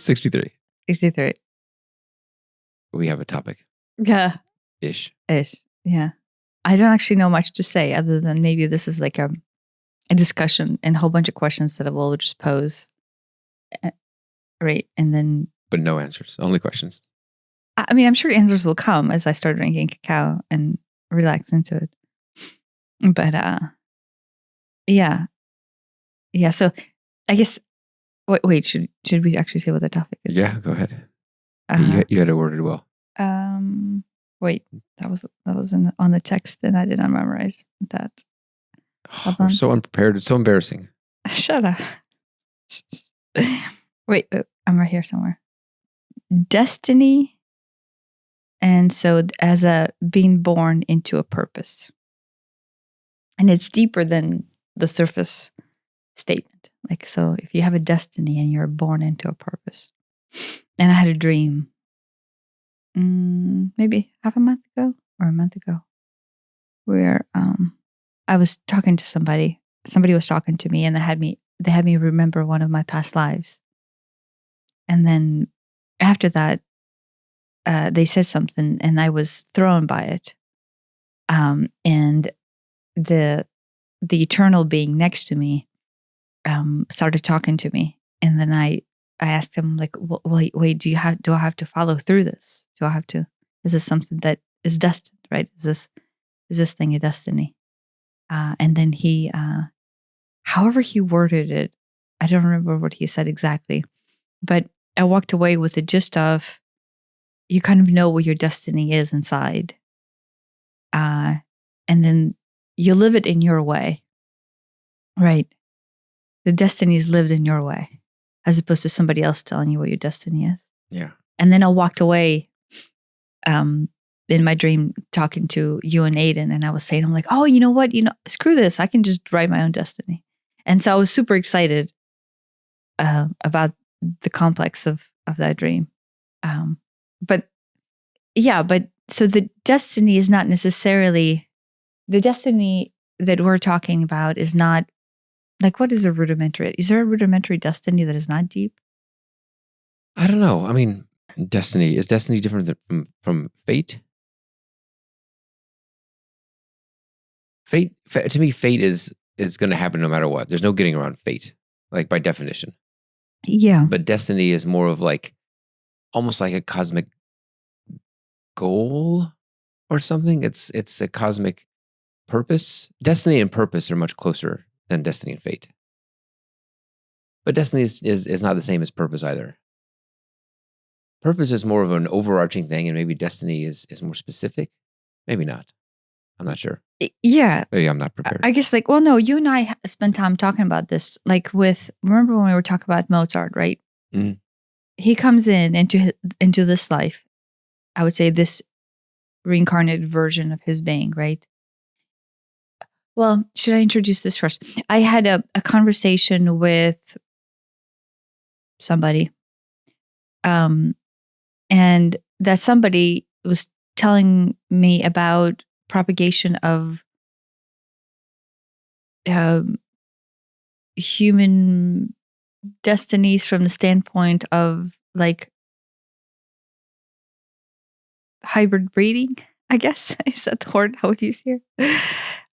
63. 63. We have a topic. Yeah. Ish. Yeah. I don't actually know much to say other than maybe this is like a discussion and a whole bunch of questions that I will just pose. Right. And then. But no answers, only questions. I mean, I'm sure answers will come as I start drinking cacao and relax into it. But yeah. Yeah. So I guess, wait, should we actually say what the topic is? Yeah, go ahead. You had it worded well. Wait, that was on the text and I did not memorize that. We're so unprepared. It's so embarrassing. Shut up. Wait, I'm right here somewhere. Destiny. And so as a being born into a purpose. And it's deeper than the surface statement. Like, so if you have a destiny and you're born into a purpose. And I had a dream maybe half a month ago or a month ago where I was talking to somebody was talking to me and they had me remember one of my past lives. And then after that, they said something and I was thrown by it. And the eternal being next to me started talking to me. And then I asked him, like, wait, do I have to follow through this? Is this something that is destined, right? Is this thing a destiny? And then he, however he worded it, I don't remember what he said exactly, but I walked away with the gist of, you kind of know what your destiny is inside. And then you live it in your way, right? The destiny is lived in your way, as opposed to somebody else telling you what your destiny is. Yeah. And then I walked away in my dream talking to you and Aiden, and I was saying, I'm like, oh, you know what? Screw this. I can just write my own destiny. And so I was super excited about the complex of that dream. But so the destiny is not necessarily, the destiny that we're talking about is not, like, what is a rudimentary? Is there a rudimentary destiny that is not deep? I don't know. I mean, is destiny different from fate? Fate, to me, fate is going to happen no matter what. There's no getting around fate, like by definition. Yeah. But destiny is more of like, almost like a cosmic goal or something. It's a cosmic purpose. Destiny and purpose are much closer than destiny and fate. But destiny is not the same as purpose either. Purpose is more of an overarching thing, and maybe destiny is more specific. Maybe not. I'm not sure. Yeah. Maybe I'm not prepared. I guess no, you and I spent time talking about this, like remember when we were talking about Mozart, right? Mm-hmm. He comes into this life, I would say this reincarnated version of his being, right? Well, should I introduce this first? I had a conversation with somebody, and that somebody was telling me about propagation of human destinies from the standpoint of, like, hybrid breeding, I guess. Is that the word I would use here?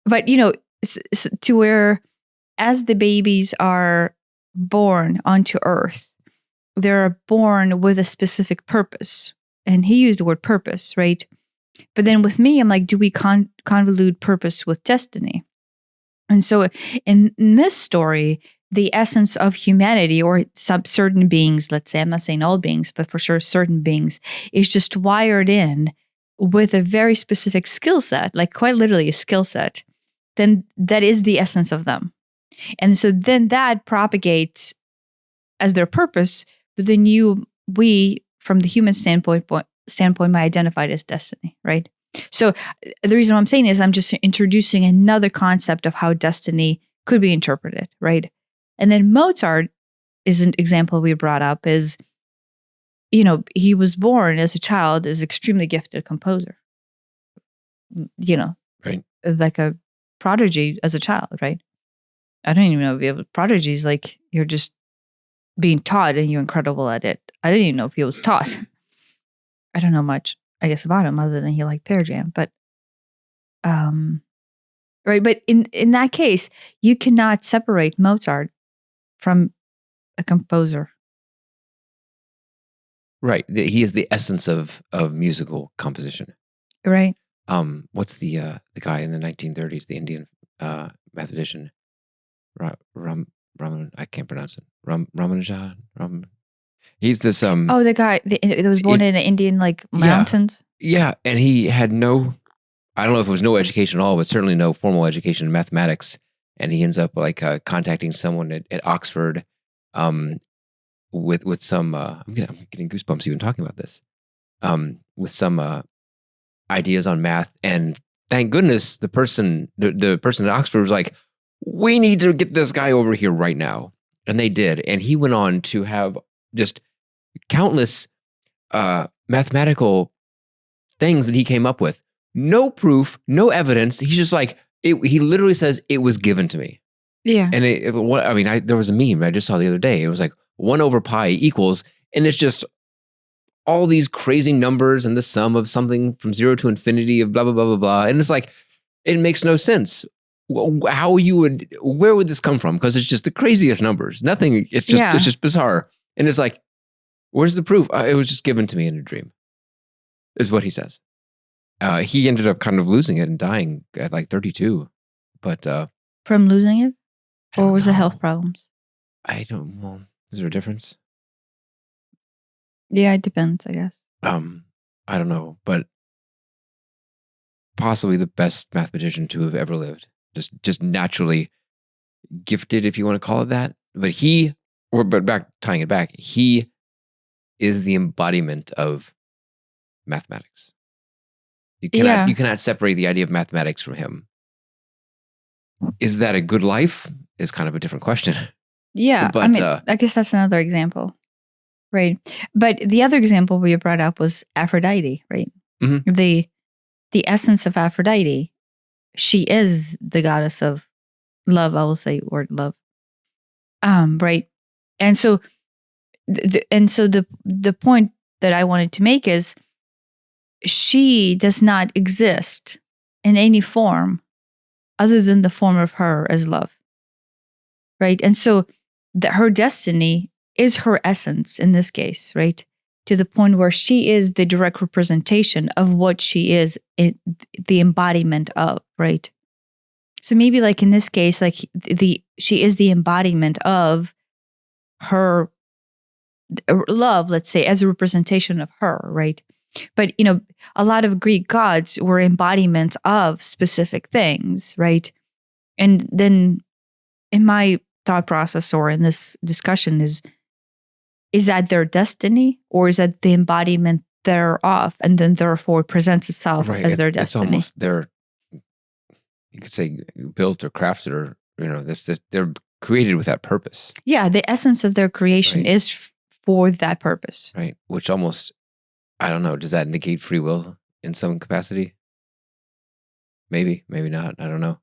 But, to where as the babies are born onto Earth, they're born with a specific purpose. And he used the word purpose, right? But then with me, I'm like, do we convolute purpose with destiny? And so in this story, the essence of humanity, or certain beings, let's say, I'm not saying all beings, but for sure certain beings, is just wired in with a very specific skill set, like quite literally a skill set. Then that is the essence of them. And so then that propagates as their purpose, but then we, from the human standpoint might identify it as destiny, right? So the reason I'm saying is I'm just introducing another concept of how destiny could be interpreted, right? And then Mozart is an example we brought up is, he was born as a child as extremely gifted composer, right? Like a prodigy as a child, right? I don't even know if you have prodigies, like you're just being taught and you're incredible at it. I didn't even know if he was taught. I don't know much, I guess, about him other than he liked Pearl Jam. But, right. But in that case, you cannot separate Mozart from a composer. Right. He is the essence of musical composition. Right. What's the guy in the 1930s, the Indian mathematician? Raman, I can't pronounce it. Ramanujan. He's this. Oh, the guy that was born in the Indian mountains. Yeah, and he had no. I don't know if it was no education at all, but certainly no formal education in mathematics. And he ends up contacting someone at Oxford, with some. I'm getting goosebumps even talking about this. With some ideas on math, and thank goodness the person at Oxford was like, we need to get this guy over here right now. And they did. And he went on to have just countless mathematical things that he came up with. No proof, no evidence. He's just like, he literally says, it was given to me. Yeah. And there was a meme I just saw the other day. It was like 1 over pi equals, and it's just all these crazy numbers and the sum of something from 0 to infinity of blah, blah, blah, blah, blah. And it's like, it makes no sense. Where would this come from? Because it's just the craziest numbers. Nothing, it's just bizarre. And it's like, where's the proof? It was just given to me in a dream, is what he says. He ended up kind of losing it and dying at 32. But from losing it? Or was it health problems? I don't know. Is there a difference? Yeah, it depends, I guess. I don't know, but possibly the best mathematician to have ever lived. Just naturally gifted, if you want to call it that. But tying it back, he is the embodiment of mathematics. You cannot separate the idea of mathematics from him. Is that a good life? Is kind of a different question. Yeah, but I guess that's another example, right? But the other example we brought up was Aphrodite, right? Mm-hmm. The essence of Aphrodite, she is the goddess of love. I will say word love, right? And so, the point that I wanted to make is, she does not exist in any form other than the form of her as love, right? And so her destiny is her essence in this case, right? To the point where she is the direct representation of what she is, the embodiment of, right? So maybe in this case, she is the embodiment of her love, let's say, as a representation of her, right? But, a lot of Greek gods were embodiments of specific things, right? And then in my thought process or in this discussion is that their destiny, or is that the embodiment thereof, and then therefore presents itself as their destiny? It's almost you could say built or crafted, or, they're created with that purpose. Yeah, the essence of their creation is for that purpose. Right, which almost, I don't know, does that negate free will in some capacity? Maybe not. I don't know.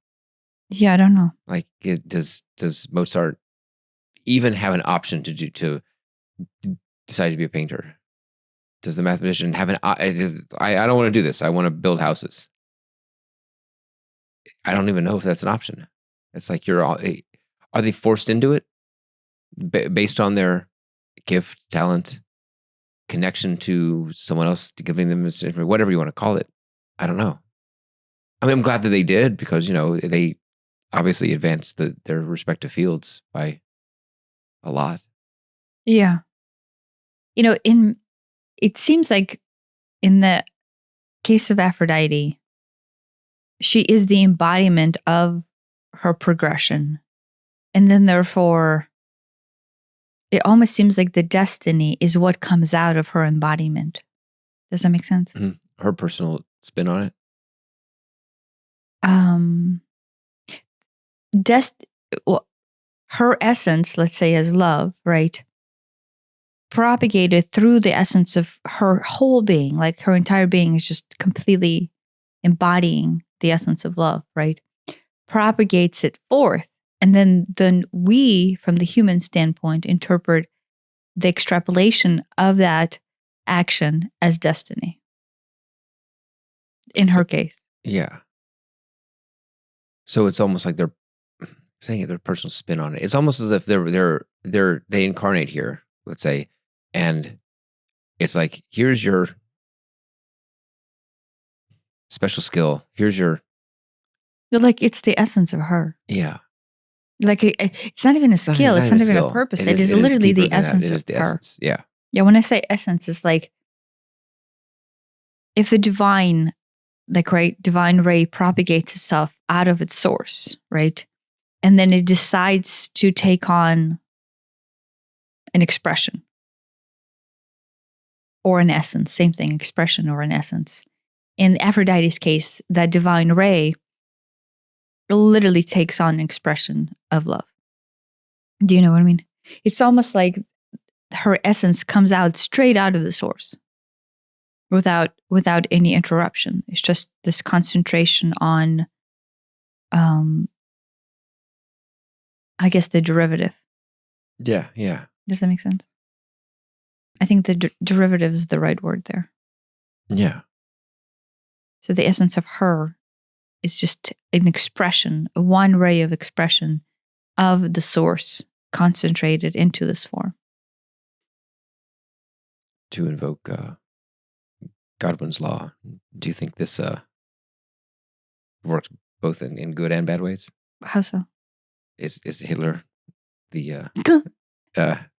Yeah, I don't know. Does Mozart even have an option to decide to be a painter? Does the mathematician have I don't want to do this. I want to build houses. I don't even know if that's an option. It's like are they forced into it based on their gift, talent, connection to someone else, to giving them whatever you want to call it? I don't know. I'm glad that they did, because they obviously advanced their respective fields by a lot. Yeah. It seems like in the case of Aphrodite, she is the embodiment of her progression. And then therefore, it almost seems like the destiny is what comes out of her embodiment. Does that make sense? Mm-hmm. Her personal spin on it? Her essence, let's say, as love, right? Propagated through the essence of her whole being, her entire being is just completely embodying the essence of love, right? Propagates it forth. And then we, from the human standpoint, interpret the extrapolation of that action as destiny. In her case. Yeah. So it's almost like they're saying their personal spin on it. It's almost as if they incarnate here, let's say, and it's like, here's your special skill. Here's your Like it's the essence of her. Yeah. Like it's not even a skill. It's not even a purpose. It is literally the essence of her. Essence. Yeah. Yeah. When I say essence, it's like if the divine, like, right, divine ray propagates itself out of its source, right? And then it decides to take on an expression or an essence. Same thing, expression or an essence. In Aphrodite's case, that divine ray literally takes on an expression of love. Do you know what I mean? It's almost like her essence comes out straight out of the source without any interruption. It's just this concentration on, I guess, the derivative. Yeah, yeah. Does that make sense? I think the derivative is the right word there. Yeah. So the essence of her is just an expression, one ray of expression of the source concentrated into this form. To invoke Godwin's law, do you think this works both in good and bad ways? How so? Is Hitler the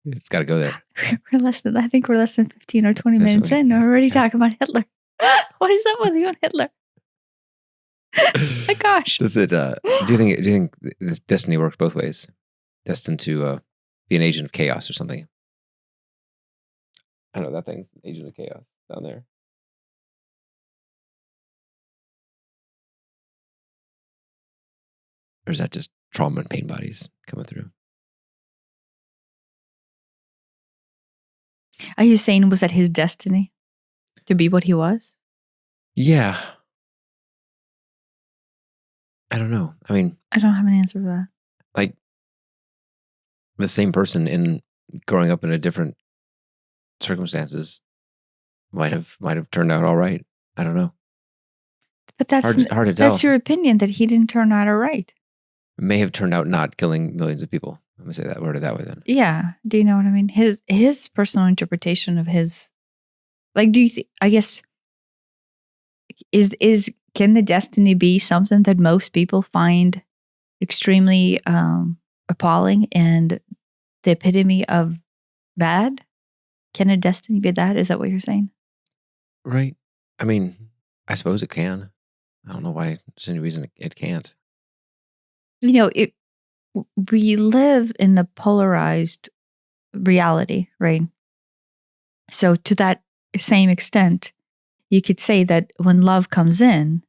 it's got to go there. I think we're less than 15 or 20 minutes in. We're already talking about Hitler. What is up with you and Hitler? My gosh. Does it? Do you think this destiny works both ways? Destined to be an agent of chaos or something? I don't know, that thing's an agent of chaos down there. Or is that just trauma and pain bodies coming through? Are you saying, was that his destiny to be what he was? Yeah. I don't know. I mean, I don't have an answer for that. Like the same person in growing up in a different circumstances might have turned out all right. I don't know. But that's hard to tell. That's your opinion that he didn't turn out all right. It may have turned out not killing millions of people. Let me say that word that way then. Yeah. Do you know what I mean? His personal interpretation of his, like, do you I guess, can the destiny be something that most people find extremely appalling and the epitome of bad? Can a destiny be that? Is that what you're saying? Right. I mean, I suppose it can. I don't know why there's any reason it can't. You know, we live in the polarized reality, right? So to that same extent, you could say that when love comes in,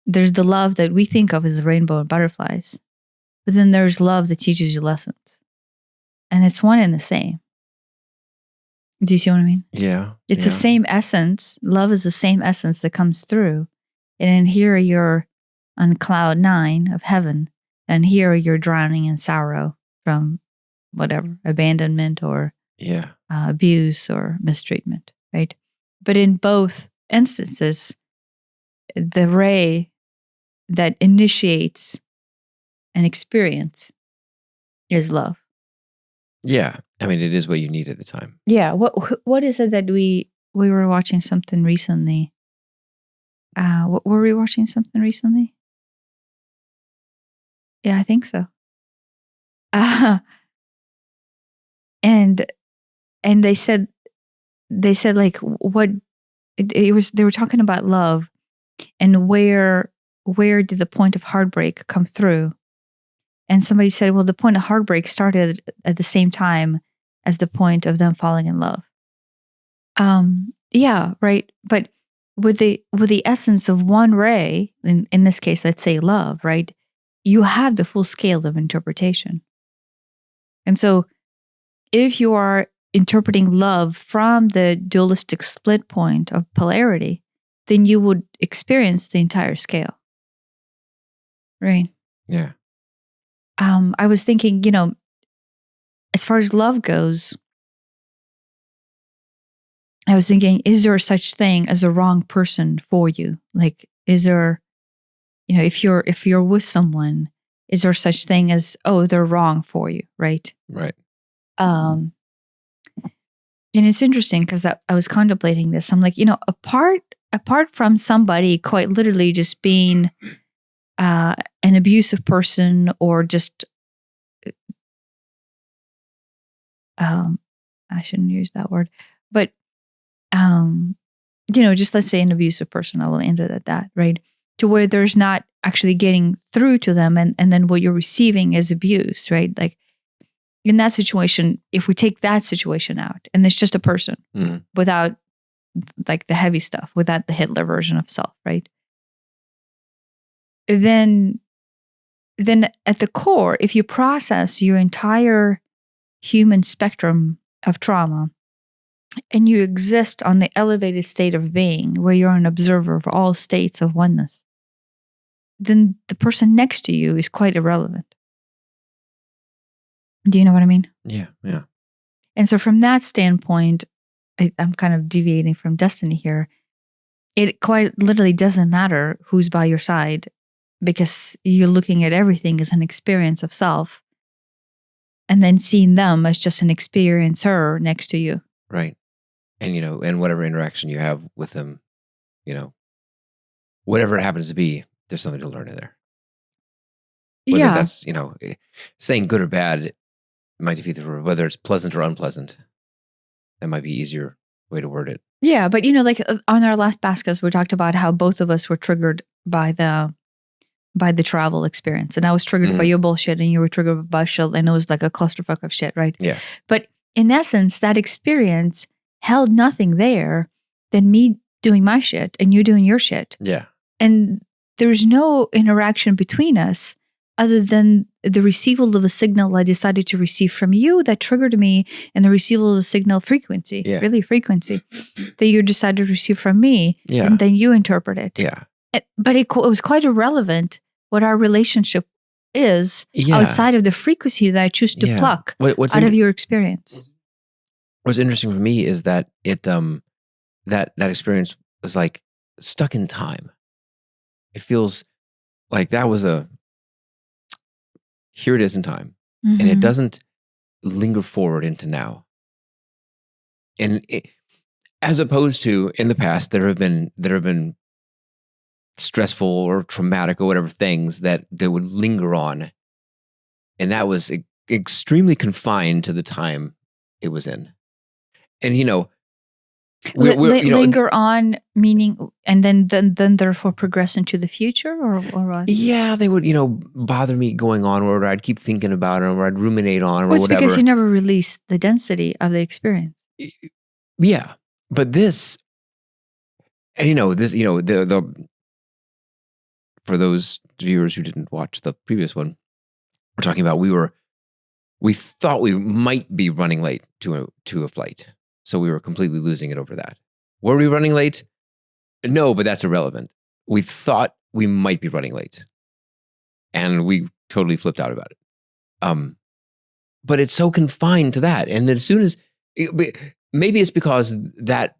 there's the love that we think of as the rainbow and butterflies, but then there's love that teaches you lessons. And it's one and the same. Do you see what I mean? Yeah. It's the same essence. Love is the same essence that comes through. And then here you're on cloud 9 of heaven, and here you're drowning in sorrow from whatever, abandonment or abuse or mistreatment, right? But in both instances, the ray that initiates an experience is love. Yeah. I mean, it is what you need at the time. Yeah. What is it that we were watching something recently? Were we watching something recently? Yeah, I think so. And they said like what it was. They were talking about love and where did the point of heartbreak come through? And somebody said, well, the point of heartbreak started at the same time as the point of them falling in love. Yeah, right. But with the essence of one ray, in this case, let's say love, right? You have the full scale of interpretation. And so if you are interpreting love from the dualistic split point of polarity, then you would experience the entire scale. Right? Yeah. I was thinking, as far as love goes, I was thinking, is there such thing as a wrong person for you? Like, is there, if you're with someone, is there such thing as, oh, they're wrong for you, right? Right. And it's interesting because I was contemplating this. I'm like, apart from somebody quite literally just being an abusive person, or just, I shouldn't use that word, but, just let's say an abusive person, I will end it at that, right? To where there's not actually getting through to them, and then what you're receiving is abuse, right? Like, in that situation, if we take that situation out and it's just a person without like the heavy stuff, without the Hitler version of self, right? Then at the core, if you process your entire human spectrum of trauma and you exist on the elevated state of being where you're an observer of all states of oneness, then the person next to you is quite irrelevant. Do you know what I mean? Yeah. And so from that standpoint, I'm kind of deviating from destiny here. It quite literally doesn't matter who's by your side, because you're looking at everything as an experience of self and then seeing them as just an experiencer next to you. Right. And, and whatever interaction you have with them, whatever it happens to be, there's something to learn in there. Whether that's, saying good or bad might defeat the word, whether it's pleasant or unpleasant. That might be easier way to word it. Yeah, but like on our last baskets, we talked about how both of us were triggered by the travel experience, and I was triggered by your bullshit, and you were triggered by shit, and it was like a clusterfuck of shit, right? Yeah. But in essence, that experience held nothing there than me doing my shit and you doing your shit. Yeah. And there's no interaction between us other than the receival of a signal I decided to receive from you that triggered me, and the receival of a signal frequency, really frequency, that you decided to receive from me, and then you interpret it. Yeah. But it was quite irrelevant what our relationship is outside of the frequency that I choose to pluck out of your experience. What's interesting for me is that it that experience was like stuck in time. It feels like that was here it is in time, and it doesn't linger forward into now. And as opposed to in the past, there have been stressful or traumatic or whatever things that would linger on, and that was extremely confined to the time it was in. And linger on, meaning, and then therefore progress into the future, or what? Yeah, they would bother me going on, or I'd keep thinking about it, or I'd ruminate on, or it's whatever. Because you never released the density of the experience. Yeah, but this, and the for those viewers who didn't watch the previous one, we're talking about we thought we might be running late to a flight. So we were completely losing it over that. Were we running late? No, but that's irrelevant. We thought we might be running late, and we totally flipped out about it. But it's so confined to that. And then as soon as, maybe it's because that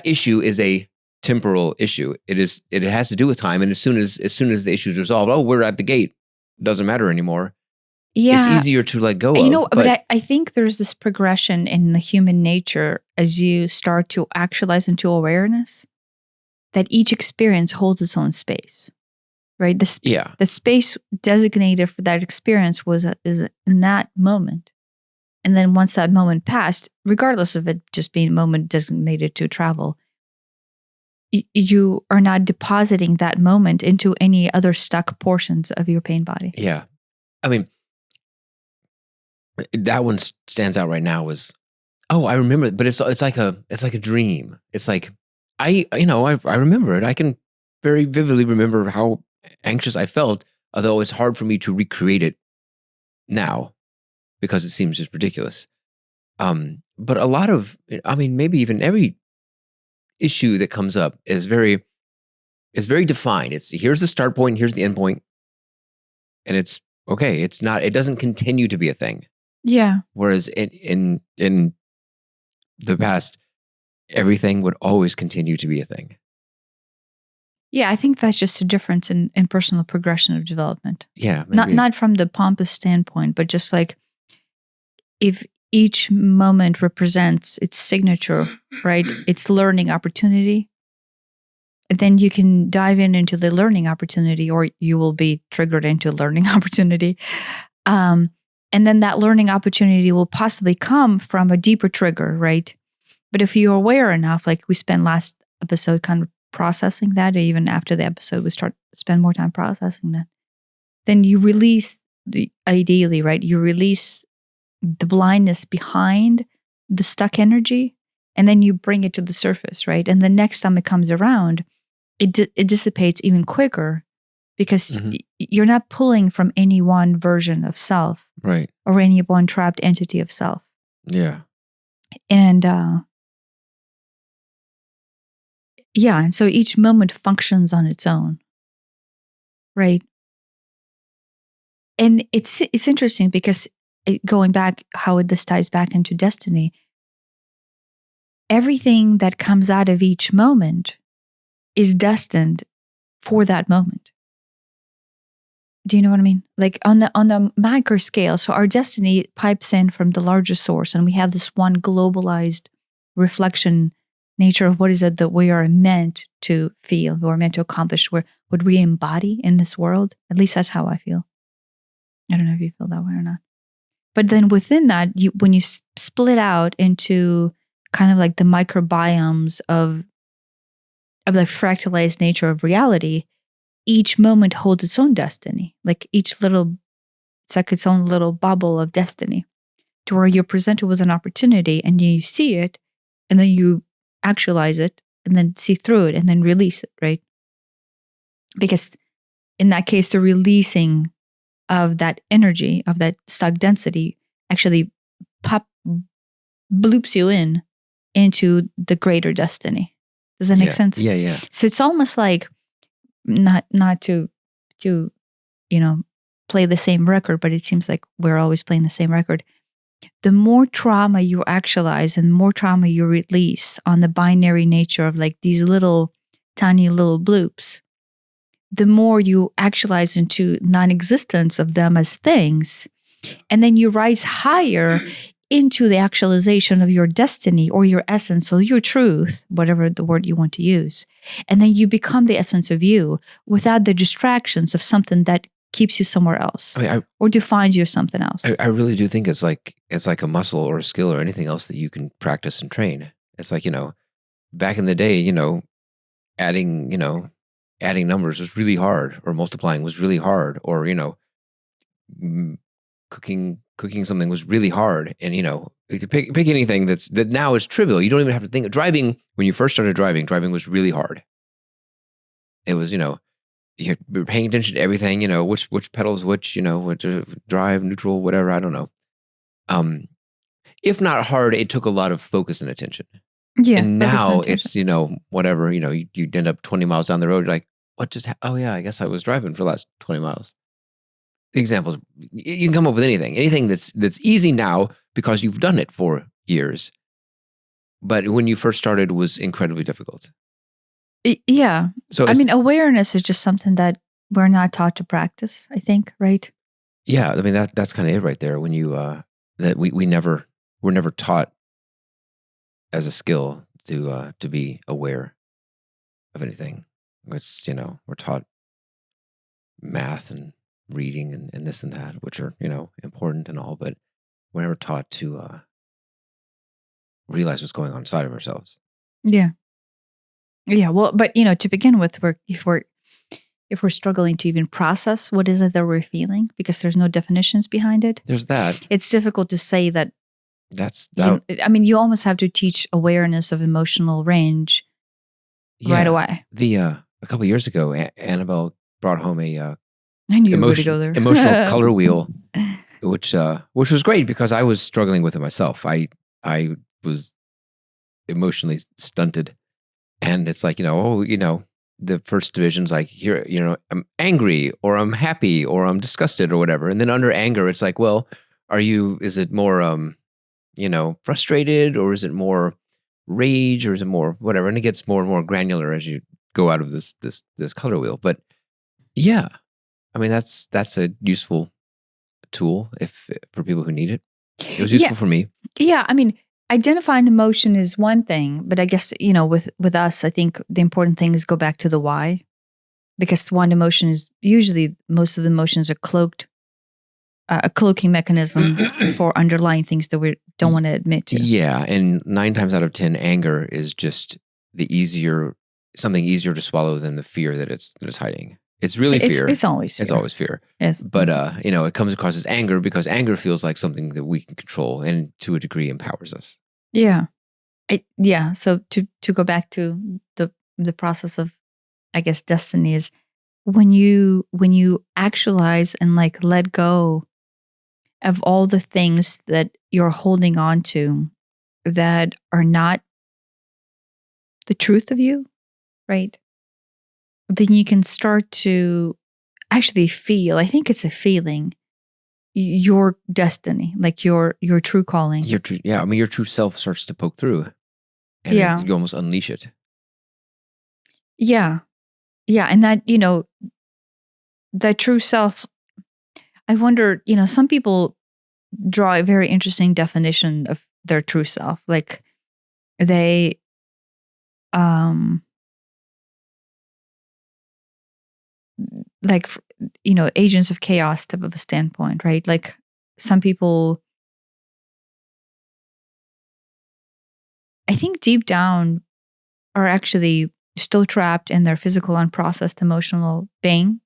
issue is a temporal issue. It has to do with time. And as soon as the issue is resolved, we're at the gate. It doesn't matter anymore. Yeah. It's easier to let go of. But I think there's this progression in the human nature as you start to actualize into awareness that each experience holds its own space, right? The space designated for that experience is in that moment. And then once that moment passed, regardless of it just being a moment designated to travel, you are not depositing that moment into any other stuck portions of your pain body. Yeah. I mean, that one stands out right now as, I remember it, but it's like a dream. It's like, I remember it. I can very vividly remember how anxious I felt, although it's hard for me to recreate it now because it seems just ridiculous. But a lot of, maybe even every issue that comes up is very defined. It's here's the start point, here's the end point, and it's okay. It doesn't continue to be a thing. Yeah. Whereas in the past, everything would always continue to be a thing. Yeah, I think that's just a difference in personal progression of development. Yeah, maybe. Not from the pompous standpoint, but just like if each moment represents its signature, right? Its learning opportunity. Then you can dive into the learning opportunity, or you will be triggered into learning opportunity. And then that learning opportunity will possibly come from a deeper trigger, right? But if you're aware enough, like we spent last episode kind of processing that, or even after the episode, we spend more time processing that, then you release ideally, right? You release the blindness behind the stuck energy, and then you bring it to the surface, right? And the next time it comes around, it dissipates even quicker because you're not pulling from any one version of self, right? Or any one trapped entity of self. Yeah. And and so each moment functions on its own, right? And it's interesting because going back, how this ties back into destiny, everything that comes out of each moment is destined for that moment. Do you know what I mean? Like on the macro scale, so our destiny pipes in from the larger source, and we have this one globalized reflection nature of what is it that we are meant to feel, we're meant to accomplish, what we embody in this world. At least that's how I feel. I don't know if you feel that way or not. But then within that, when you split out into kind of like the microbiomes of the fractalized nature of reality, each moment holds its own destiny. Like it's like its own little bubble of destiny, to where you're presented with an opportunity and you see it, and then you actualize it, and then see through it, and then release it, right? Because in that case, the releasing of that energy, of that stuck density, actually bloops you into the greater destiny. Does that make sense? Yeah. So it's almost like, not to play the same record, but it seems like we're always playing the same record. The more trauma you actualize and more trauma you release on the binary nature of like these little tiny little bloops, the more you actualize into non-existence of them as things. And then you rise higher into the actualization of your destiny or your essence or your truth, whatever the word you want to use. And then you become the essence of you without the distractions of something that keeps you somewhere else, or defines you as something else. I really do think it's like a muscle or a skill or anything else that you can practice and train. It's like, back in the day, adding numbers was really hard, or multiplying was really hard, or, cooking something was really hard. And, you could pick anything that now is trivial. You don't even have to think. Driving, when you first started driving was really hard. It was, you're paying attention to everything, which pedals, which drive, neutral, whatever, I don't know. If not hard, it took a lot of focus and attention. Yeah. And now it's, whatever, you end up 20 miles down the road, you're like, what just oh yeah, I guess I was driving for the last 20 miles. Examples, you can come up with anything that's easy now because you've done it for years. But when you first started, it was incredibly difficult. Yeah. So awareness is just something that we're not taught to practice, I think, right? Yeah. I mean, that's kind of it right there. When you, that we're never taught as a skill to be aware of anything. It's, we're taught math and reading and this and that, which are, important and all, but we're never taught to realize what's going on inside of ourselves. Yeah. Yeah. Well, but to begin with, if we're struggling to even process what is it that we're feeling, because there's no definitions behind it. There's that. It's difficult to say that. You almost have to teach awareness of emotional range right away. A couple of years ago, Annabelle brought home I knew you were going to go there. Emotional color wheel, which was great because I was struggling with it myself. I was emotionally stunted, and it's like, the first division's like, here, I'm angry, or I'm happy, or I'm disgusted, or whatever. And then under anger, it's like, well, is it more frustrated, or is it more rage, or is it more whatever? And it gets more and more granular as you go out of this color wheel. But yeah, I mean that's a useful tool for people who need it. It was useful for me. Yeah, I mean, identifying emotion is one thing, but I guess, with us, I think the important thing is go back to the why. Because one emotion is usually, most of the emotions are cloaked, a cloaking mechanism for underlying things that we don't want to admit to. Yeah, and 9 times out of 10, anger is just something easier to swallow than the fear that it's hiding. It's really fear. It's always fear. It's always fear. Yes. But it comes across as anger because anger feels like something that we can control and to a degree empowers us. Yeah. So to go back to the process of, I guess, destiny is when you actualize and like let go of all the things that you're holding on to that are not the truth of you, right? Then you can start to actually feel, I think it's a feeling, your destiny, like your true calling. Your true self starts to poke through. And you almost unleash it. Yeah. Yeah. And that, that true self, I wonder, some people draw a very interesting definition of their true self. Like they, agents of chaos type of a standpoint, right? Like some people, I think deep down, are actually still trapped in their physical, unprocessed emotional pain,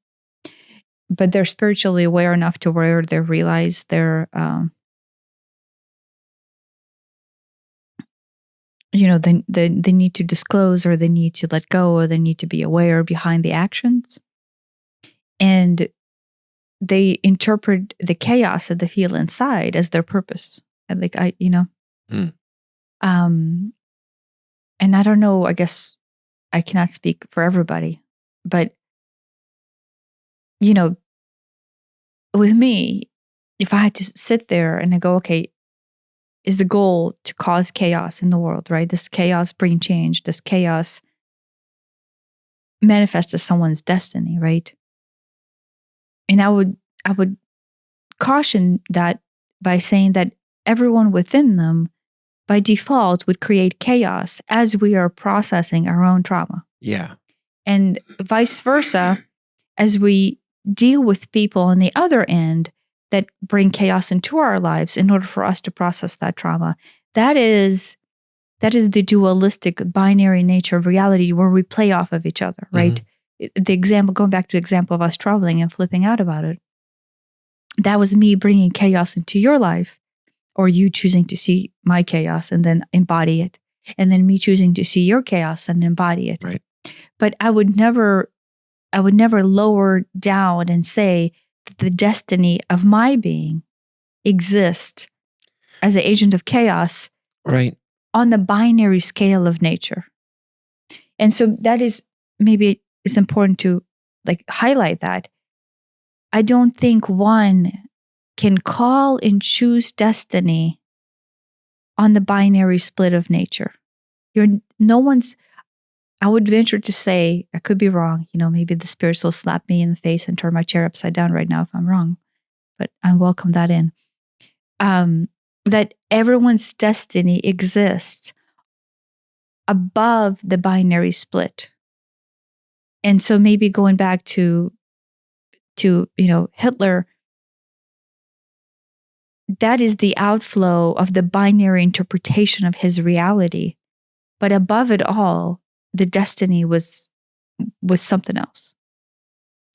but they're spiritually aware enough to where they realize they're, they need to disclose, or they need to let go, or they need to be aware behind the actions. And they interpret the chaos that they feel inside as their purpose. And and I don't know, I guess I cannot speak for everybody, but, with me, if I had to sit there and I go, okay, is the goal to cause chaos in the world, right? This chaos bring change, this chaos manifest as someone's destiny, right? And I would caution that by saying that everyone within them by default would create chaos as we are processing our own trauma. Yeah. And vice versa, as we deal with people on the other end that bring chaos into our lives in order for us to process that trauma. That is the dualistic binary nature of reality where we play off of each other, right? The example, going back to the example of us traveling and flipping out about it, that was me bringing chaos into your life, or you choosing to see my chaos and then embody it, and then me choosing to see your chaos and embody it. Right. But I would never lower down and say that the destiny of my being exists as an agent of chaos, right, on the binary scale of nature. And so that is, maybe it's important to highlight that. I don't think one can call and choose destiny on the binary split of nature. I would venture to say, I could be wrong, maybe the spirits will slap me in the face and turn my chair upside down right now if I'm wrong, but I welcome that in. That everyone's destiny exists above the binary split. And so maybe going back to Hitler, that is the outflow of the binary interpretation of his reality. But above it all, the destiny was something else.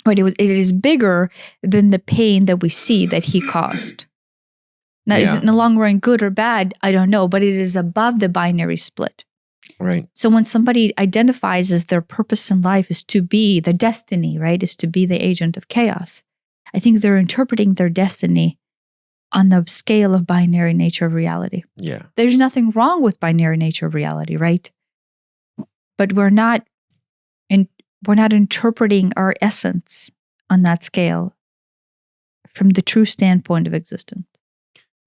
Right? It is bigger than the pain that we see that he caused. Now, is it in the long run good or bad? I don't know, but it is above the binary split. Right. So when somebody identifies as their purpose in life is to be the destiny, right, is to be the agent of chaos, I think they're interpreting their destiny on the scale of binary nature of reality. Yeah. There's nothing wrong with binary nature of reality, right? But we're not interpreting our essence on that scale from the true standpoint of existence.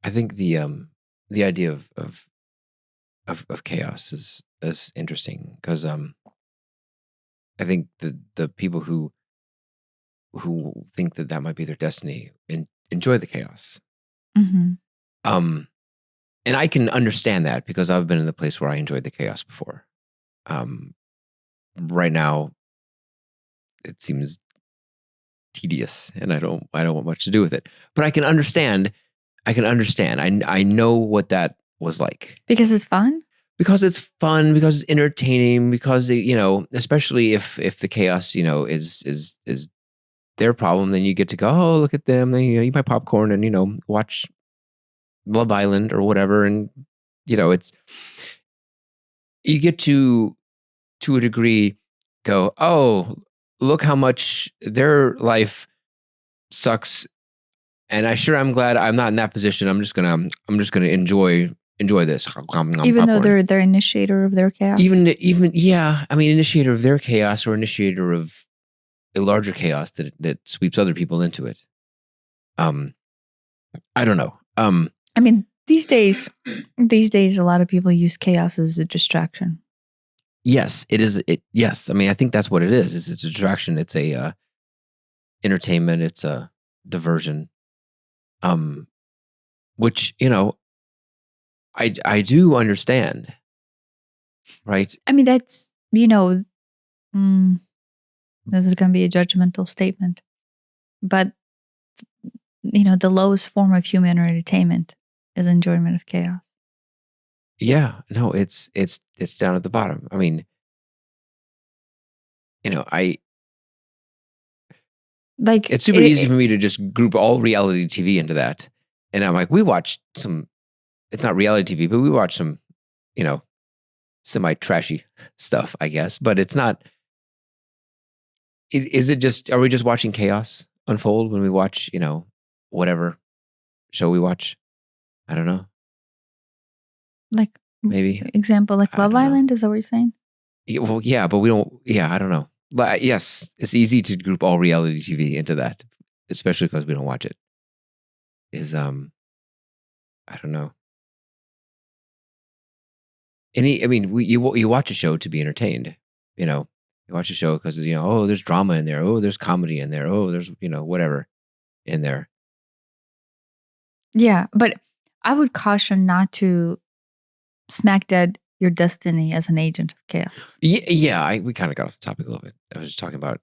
I think the idea of of chaos is interesting because I think the people who think that might be their destiny enjoy the chaos. Mm-hmm. And I can understand that because I've been in the place where I enjoyed the chaos before. Right now, it seems tedious, and I don't want much to do with it. But I can understand. I know what that was like. Because it's fun? Because it's fun, because it's entertaining, because especially if the chaos, is their problem, then you get to go, oh, look at them, then eat my popcorn and watch Love Island or whatever, and it's you get to a degree go, oh, look how much their life sucks, and I'm glad I'm not in that position. I'm just gonna enjoy this. Even though they're the initiator of their chaos? Even yeah. I mean, initiator of their chaos or initiator of a larger chaos that sweeps other people into it. I don't know. I mean, these days, a lot of people use chaos as a distraction. Yes, it is. Yes. I mean, I think that's what it is. It's a distraction. It's a entertainment. It's a diversion. Which, I do understand. Right. I mean, that's, this is going to be a judgmental statement, but the lowest form of human entertainment is enjoyment of chaos. Yeah, no, it's down at the bottom. I mean, it's super easy for me to just group all reality TV into that. And I'm like, we watch some, it's not reality TV, but we watch some, semi-trashy stuff, I guess. But it's not, is it just, are we just watching chaos unfold when we watch, whatever show we watch? I don't know. Like, maybe. Example, like Love Island, is that what you're saying? Yeah, well, yeah, but we don't, I don't know. Yes, it's easy to group all reality TV into that, especially because we don't watch it. I don't know. You watch a show to be entertained. You watch a show because oh, there's drama in there. Oh, there's comedy in there. Oh, there's whatever in there. Yeah, but I would caution not to smack dead your destiny as an agent of chaos. Yeah. We kind of got off the topic a little bit. I was just talking about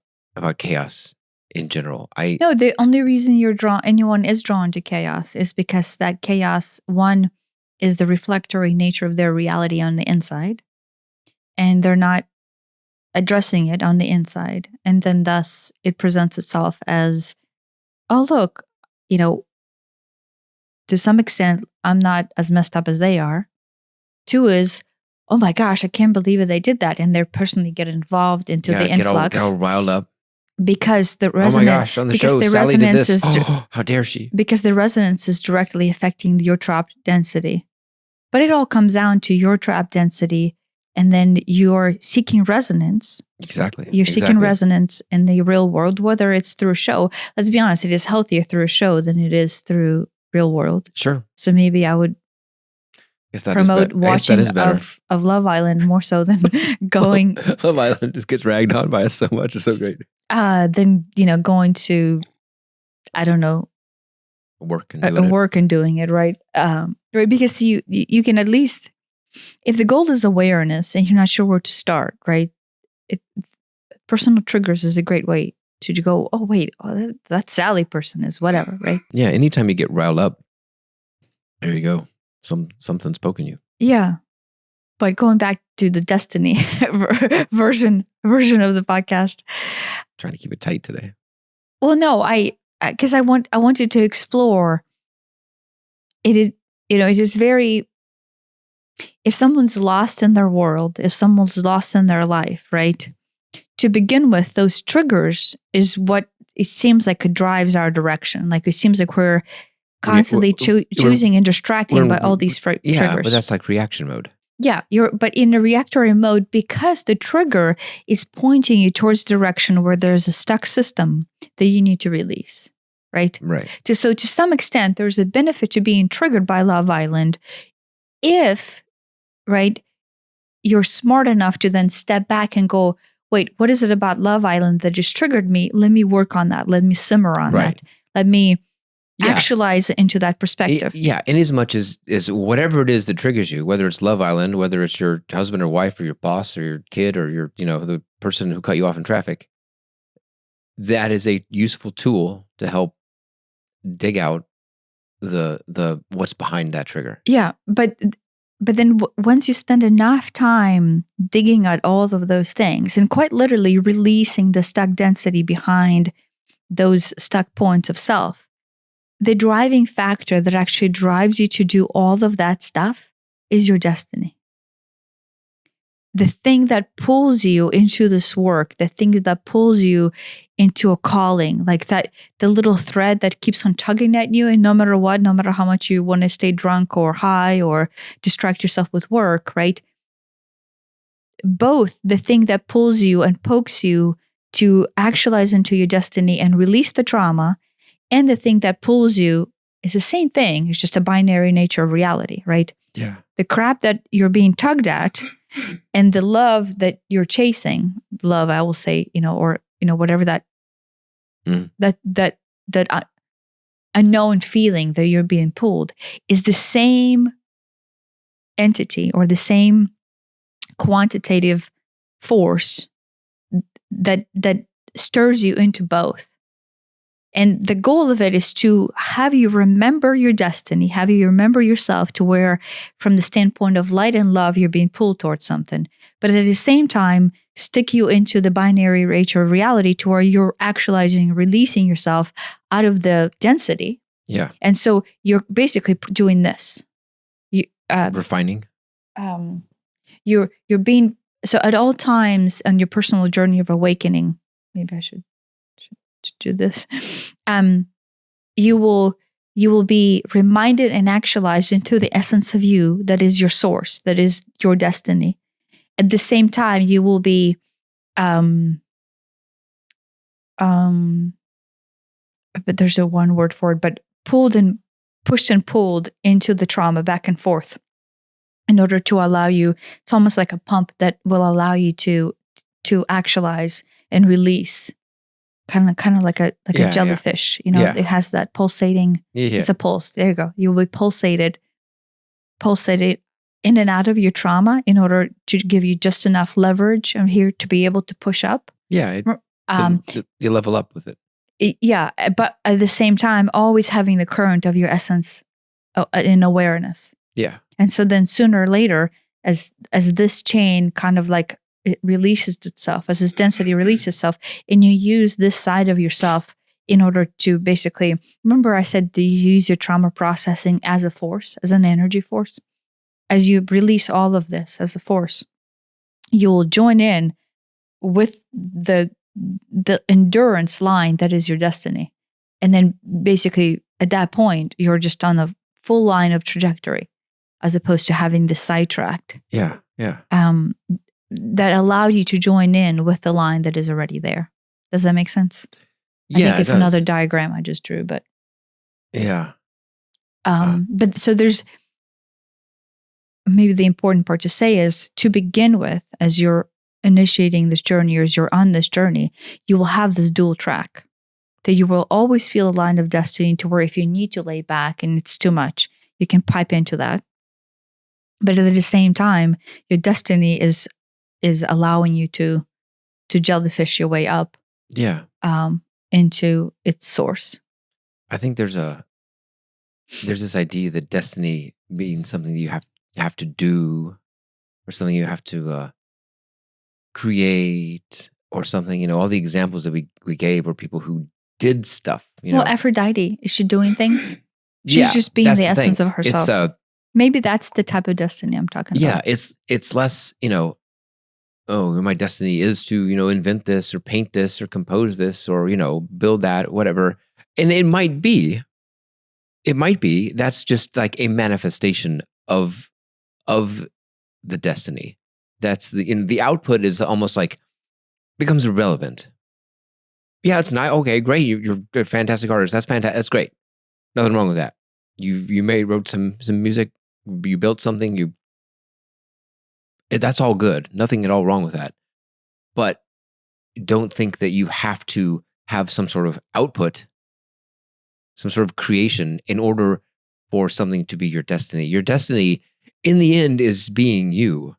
chaos in general. No, the only reason anyone is drawn to chaos is because that chaos, one, is the reflectory nature of their reality on the inside, and they're not addressing it on the inside, and then thus it presents itself as, oh, look, to some extent, I'm not as messed up as they are. Two is, oh my gosh, I can't believe it, they did that, and they personally get involved into the influx. Get all riled up. Because the resonance, oh my gosh, on the show, Sally did this. How dare she? Because the resonance is directly affecting your trapped density. But it all comes down to your trapped density, and then you're seeking resonance. Exactly. You're seeking resonance in the real world, whether it's through a show. Let's be honest, it is healthier through a show than it is through real world. Sure. So maybe I would promote watching of Love Island more so than going. Love Island just gets ragged on by us so much. It's so great. Than going to, I don't know, work and doing it, right? Right, because you can at least, if the goal is awareness and you're not sure where to start, right? Personal triggers is a great way to go, oh wait, that Sally person is whatever, right? Yeah, anytime you get riled up, there you go. Something's poking you. Yeah. But going back to the destiny version of the podcast. Trying to keep it tight today. Well, no, because I wanted to explore. It is, it is very, if someone's lost in their world, if someone's lost in their life, right? To begin with, those triggers is what it seems like it drives our direction. Like it seems like we're constantly choosing and distracting by all these triggers. Yeah, but that's like reaction mode. Yeah, but in a reactory mode, because the trigger is pointing you towards the direction where there's a stuck system that you need to release, right? Right. So to some extent, there's a benefit to being triggered by Love Island if right? You're smart enough to then step back and go, wait, what is it about Love Island that just triggered me? Let me work on that. Let me simmer on Right. that. Let me Yeah. actualize into that perspective. Yeah. In as much as whatever it is that triggers you, whether it's Love Island, whether it's your husband or wife or your boss or your kid or your, the person who cut you off in traffic, that is a useful tool to help dig out the what's behind that trigger. Yeah. But then once you spend enough time digging at all of those things and quite literally releasing the stuck density behind those stuck points of self, the driving factor that actually drives you to do all of that stuff is your destiny. The thing that pulls you into this work, the thing that pulls you into a calling, like that, the little thread that keeps on tugging at you, and no matter what, no matter how much you want to stay drunk or high or distract yourself with work, right? Both the thing that pulls you and pokes you to actualize into your destiny and release the trauma, and the thing that pulls you is the same thing. It's just a binary nature of reality, right? Yeah. The crap that you're being tugged at and the love that you're chasing, love, I will say, or, whatever that unknown feeling that you're being pulled is the same entity or the same quantitative force that stirs you into both. And the goal of it is to have you remember your destiny, have you remember yourself to where, from the standpoint of light and love, you're being pulled towards something. But at the same time, stick you into the binary nature of reality to where you're actualizing, releasing yourself out of the density. Yeah. And so you're basically doing this. Refining. You're being, so at all times on your personal journey of awakening, maybe I should do this, you will be reminded and actualized into the essence of you that is your source, that is your destiny. At the same time, you will be but there's a one word for it, but pushed and pulled into the trauma back and forth in order to allow you. It's almost like a pump that will allow you to actualize and release. Kind of like a jellyfish, Yeah. It has that pulsating. Yeah. It's a pulse. There you go. You will be pulsated in and out of your trauma in order to give you just enough leverage and here to be able to push up. Yeah. You level up with it. Yeah, but at the same time, always having the current of your essence in awareness. Yeah. And so then sooner or later, as this chain kind of like it releases itself, as this density releases itself, and you use this side of yourself in order to basically, remember I said that you use your trauma processing as a force, as an energy force. As you release all of this as a force, you will join in with the endurance line that is your destiny. And then basically at that point, you're just on a full line of trajectory as opposed to having this sidetracked. Yeah. Yeah. That allowed you to join in with the line that is already there. Does that make sense? Yeah, I think it's another diagram I just drew, but yeah. But so there's maybe the important part to say is to begin with, as you're initiating this journey or as you're on this journey, you will have this dual track that you will always feel a line of destiny to where if you need to lay back and it's too much, you can pipe into that. But at the same time, your destiny is allowing you to jellyfish your way up. Yeah. Into its source. I think there's this idea that destiny means something that you have to do, or something you have to create, or something. All the examples that we gave were people who did stuff. Well, Aphrodite, is she doing things? She's just being the essence of herself. Maybe that's the type of destiny I'm talking about. Yeah, it's less, my destiny is to, invent this or paint this or compose this or, build that, whatever. And it might be, that's just like a manifestation of the destiny. That's the output is almost like becomes irrelevant. Yeah, it's not okay. Great, you're a fantastic artist. That's fantastic. That's great. Nothing wrong with that. You wrote some music. You built something. You That's all good. Nothing at all wrong with that. But don't think that you have to have some sort of output, some sort of creation in order for something to be your destiny. Your destiny, in the end, is being you.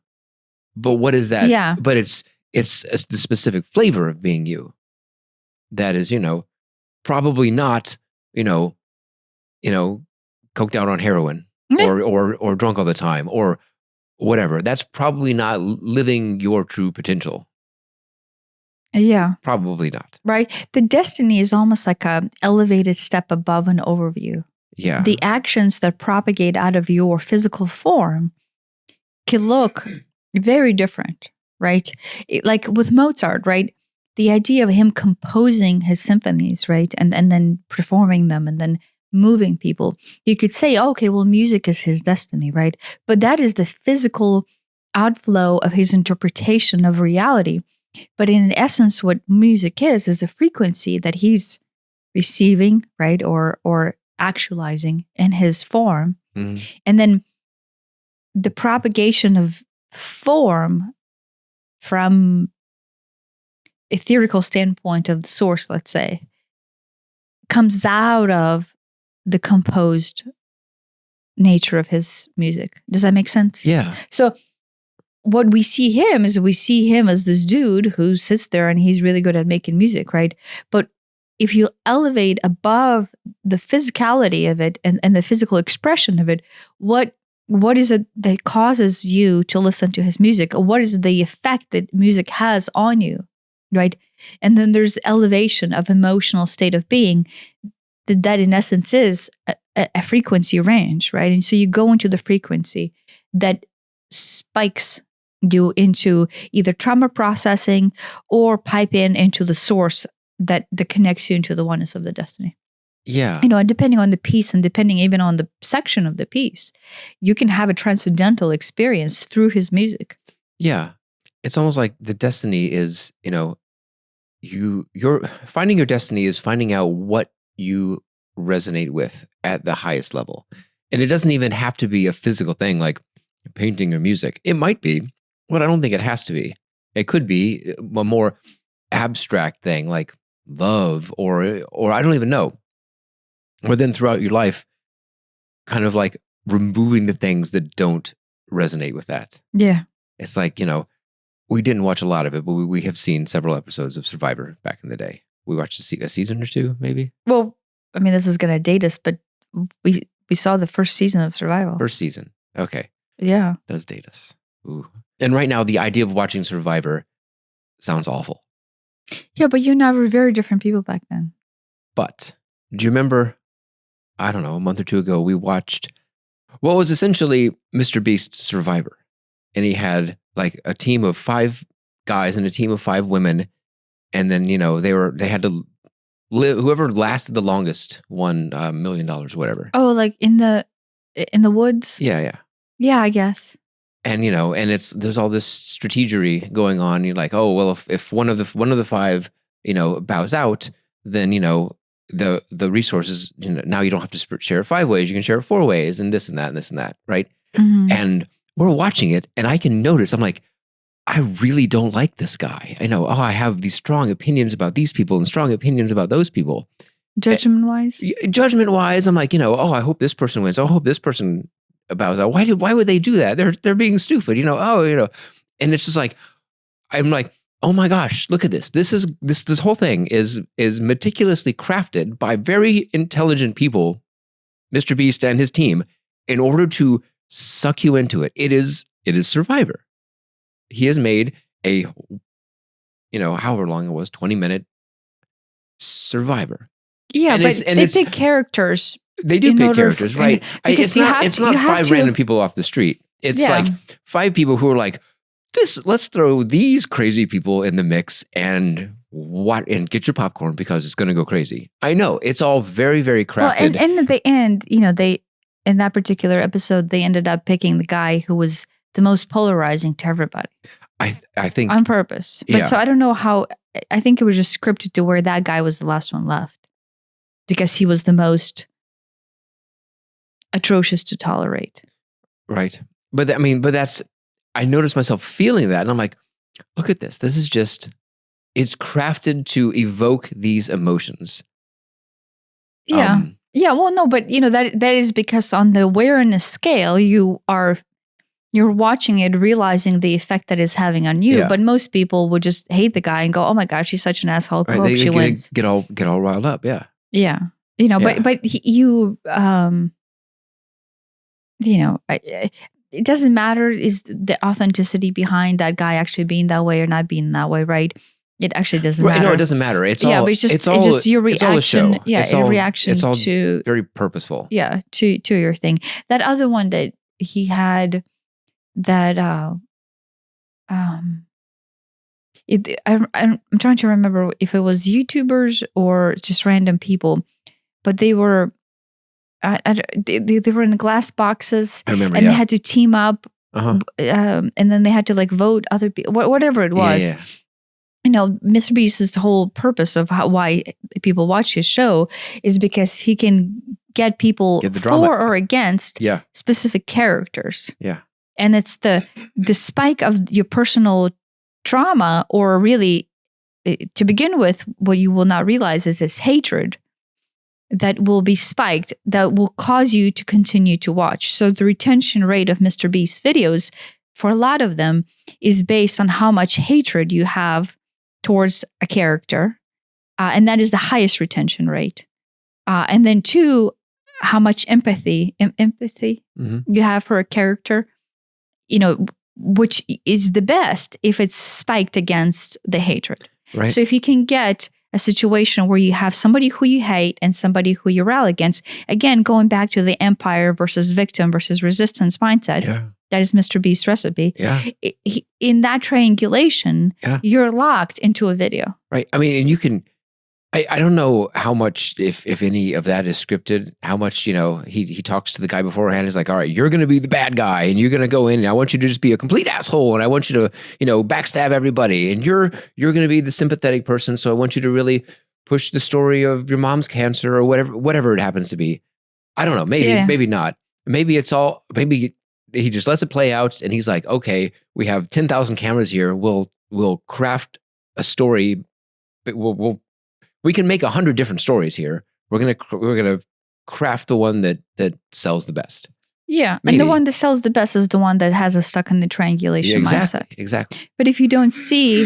But what is that? Yeah. But it's the specific flavor of being you. That is, probably not, coked out on heroin or drunk all the time or whatever. That's probably not living your true potential. Yeah. Probably not. Right. The destiny is almost like an elevated step above an overview. Yeah. The actions that propagate out of your physical form can look very different, right? Like with Mozart, right? The idea of him composing his symphonies, right? And then performing them and then moving people. You could say, okay, well, music is his destiny, right? But that is the physical outflow of his interpretation of reality. But in essence, what music is a frequency that he's receiving, right? Or actualizing in his form. Mm-hmm. And then the propagation of form from a theoretical standpoint of the source, let's say, comes out of the composed nature of his music. Does that make sense? Yeah. So what we see him as this dude who sits there and he's really good at making music, right? But if you elevate above the physicality of it and the physical expression of it, what is it that causes you to listen to his music? Or what is the effect that music has on you, right? And then there's elevation of emotional state of being that in essence is a frequency range, right? And so you go into the frequency that spikes you into either trauma processing or pipe into the source that connects you into the oneness of the destiny. Yeah. And depending on the piece and depending even on the section of the piece, you can have a transcendental experience through his music. Yeah. It's almost like the destiny is, you're finding your destiny is finding out what you resonate with at the highest level. And it doesn't even have to be a physical thing like painting or music. It might be, but I don't think it has to be. It could be a more abstract thing like love or I don't even know. Or then throughout your life, kind of like removing the things that don't resonate with that. Yeah. It's like, we didn't watch a lot of it, but we have seen several episodes of Survivor back in the day. We watched a season or two, maybe. Well, I mean, this is going to date us, but we saw the first season of Survival. First season. Okay. Yeah. Does date us. Ooh. And right now, the idea of watching Survivor sounds awful. Yeah, but you and I were very different people back then. But do you remember, I don't know, a month or two ago, we watched what was essentially Mr. Beast's Survivor. And he had like a team of 5 guys and a team of 5 women. And then, they had to live, whoever lasted the longest won $1 million, whatever. Oh, like in the woods? Yeah. Yeah, I guess. And, and there's all this strategery going on. You're like, oh, well, if one of the 5, bows out, then, the resources, now you don't have to share it 5 ways. You can share it 4 ways and this and that and this and that. Right. Mm-hmm. And we're watching it and I can notice, I'm like, I really don't like this guy. I know, I have these strong opinions about these people and strong opinions about those people. Judgment-wise? Judgment-wise, I'm like, I hope this person wins. I hope this person bows out. Why would they do that? They're being stupid, And it's just like, I'm like, oh my gosh, look at this. This whole thing is meticulously crafted by very intelligent people, Mr. Beast and his team, in order to suck you into it. It is Survivor. He has made a, however long it was, 20-minute Survivor. Yeah, and but they pick characters. They do pick characters, right? Because it's not 5 random people off the street. It's like 5 people who are like, let's throw these crazy people in the mix and get your popcorn because it's going to go crazy. I know it's all very, very crafted. Well, and at the end, they in that particular episode, they ended up picking the guy who was the most polarizing to everybody. I think on purpose. But so I don't know how. I think it was just scripted to where that guy was the last one left because he was the most atrocious to tolerate. Right. But that's. I noticed myself feeling that, and I'm like, look at this. This is just, it's crafted to evoke these emotions. Yeah. Yeah. Well, no, but that is because on the awareness scale, you're watching it, realizing the effect that it's having on you. Yeah. But most people would just hate the guy and go, "Oh my God, she's such an asshole." Right? Hope she wins. Get all riled up. Yeah. Yeah. But it doesn't matter is the authenticity behind that guy actually being that way or not being that way, right? It actually doesn't matter. No, it doesn't matter. It's yeah, all, but it's just your reaction. It's all, reaction it's all to very purposeful. Yeah, to your thing. That other one that he had, that I'm trying to remember if it was YouTubers or just random people, but they were they were in glass boxes. I remember, and they had to team up, and then they had to like vote other people, whatever it was. Yeah. Mr. Beast's whole purpose of why people watch his show is because he can get people for or against specific characters. Yeah. And it's the spike of your personal trauma, or really, to begin with, what you will not realize is this hatred that will be spiked, that will cause you to continue to watch. So the retention rate of Mr. Beast's videos, for a lot of them, is based on how much hatred you have towards a character. And that is the highest retention rate. And then 2, how much empathy you have for a character, which is the best if it's spiked against the hatred. Right. So if you can get a situation where you have somebody who you hate and somebody who you rally against, again, going back to the empire versus victim versus resistance mindset, that is Mr. Beast's recipe. Yeah. In that triangulation, you're locked into a video. Right. I mean, and you can, I don't know how much, if any of that is scripted, how much, he talks to the guy beforehand. He's like, all right, you're going to be the bad guy and you're going to go in and I want you to just be a complete asshole. And I want you to, backstab everybody. And you're going to be the sympathetic person. So I want you to really push the story of your mom's cancer or whatever it happens to be. I don't know. Maybe not. Maybe he just lets it play out and he's like, okay, we have 10,000 cameras here. We'll craft a story. We can make 100 different stories here. We're gonna craft the one that sells the best. Yeah, maybe. And the one that sells the best is the one that has us stuck in the triangulation mindset. Exactly. But if you don't see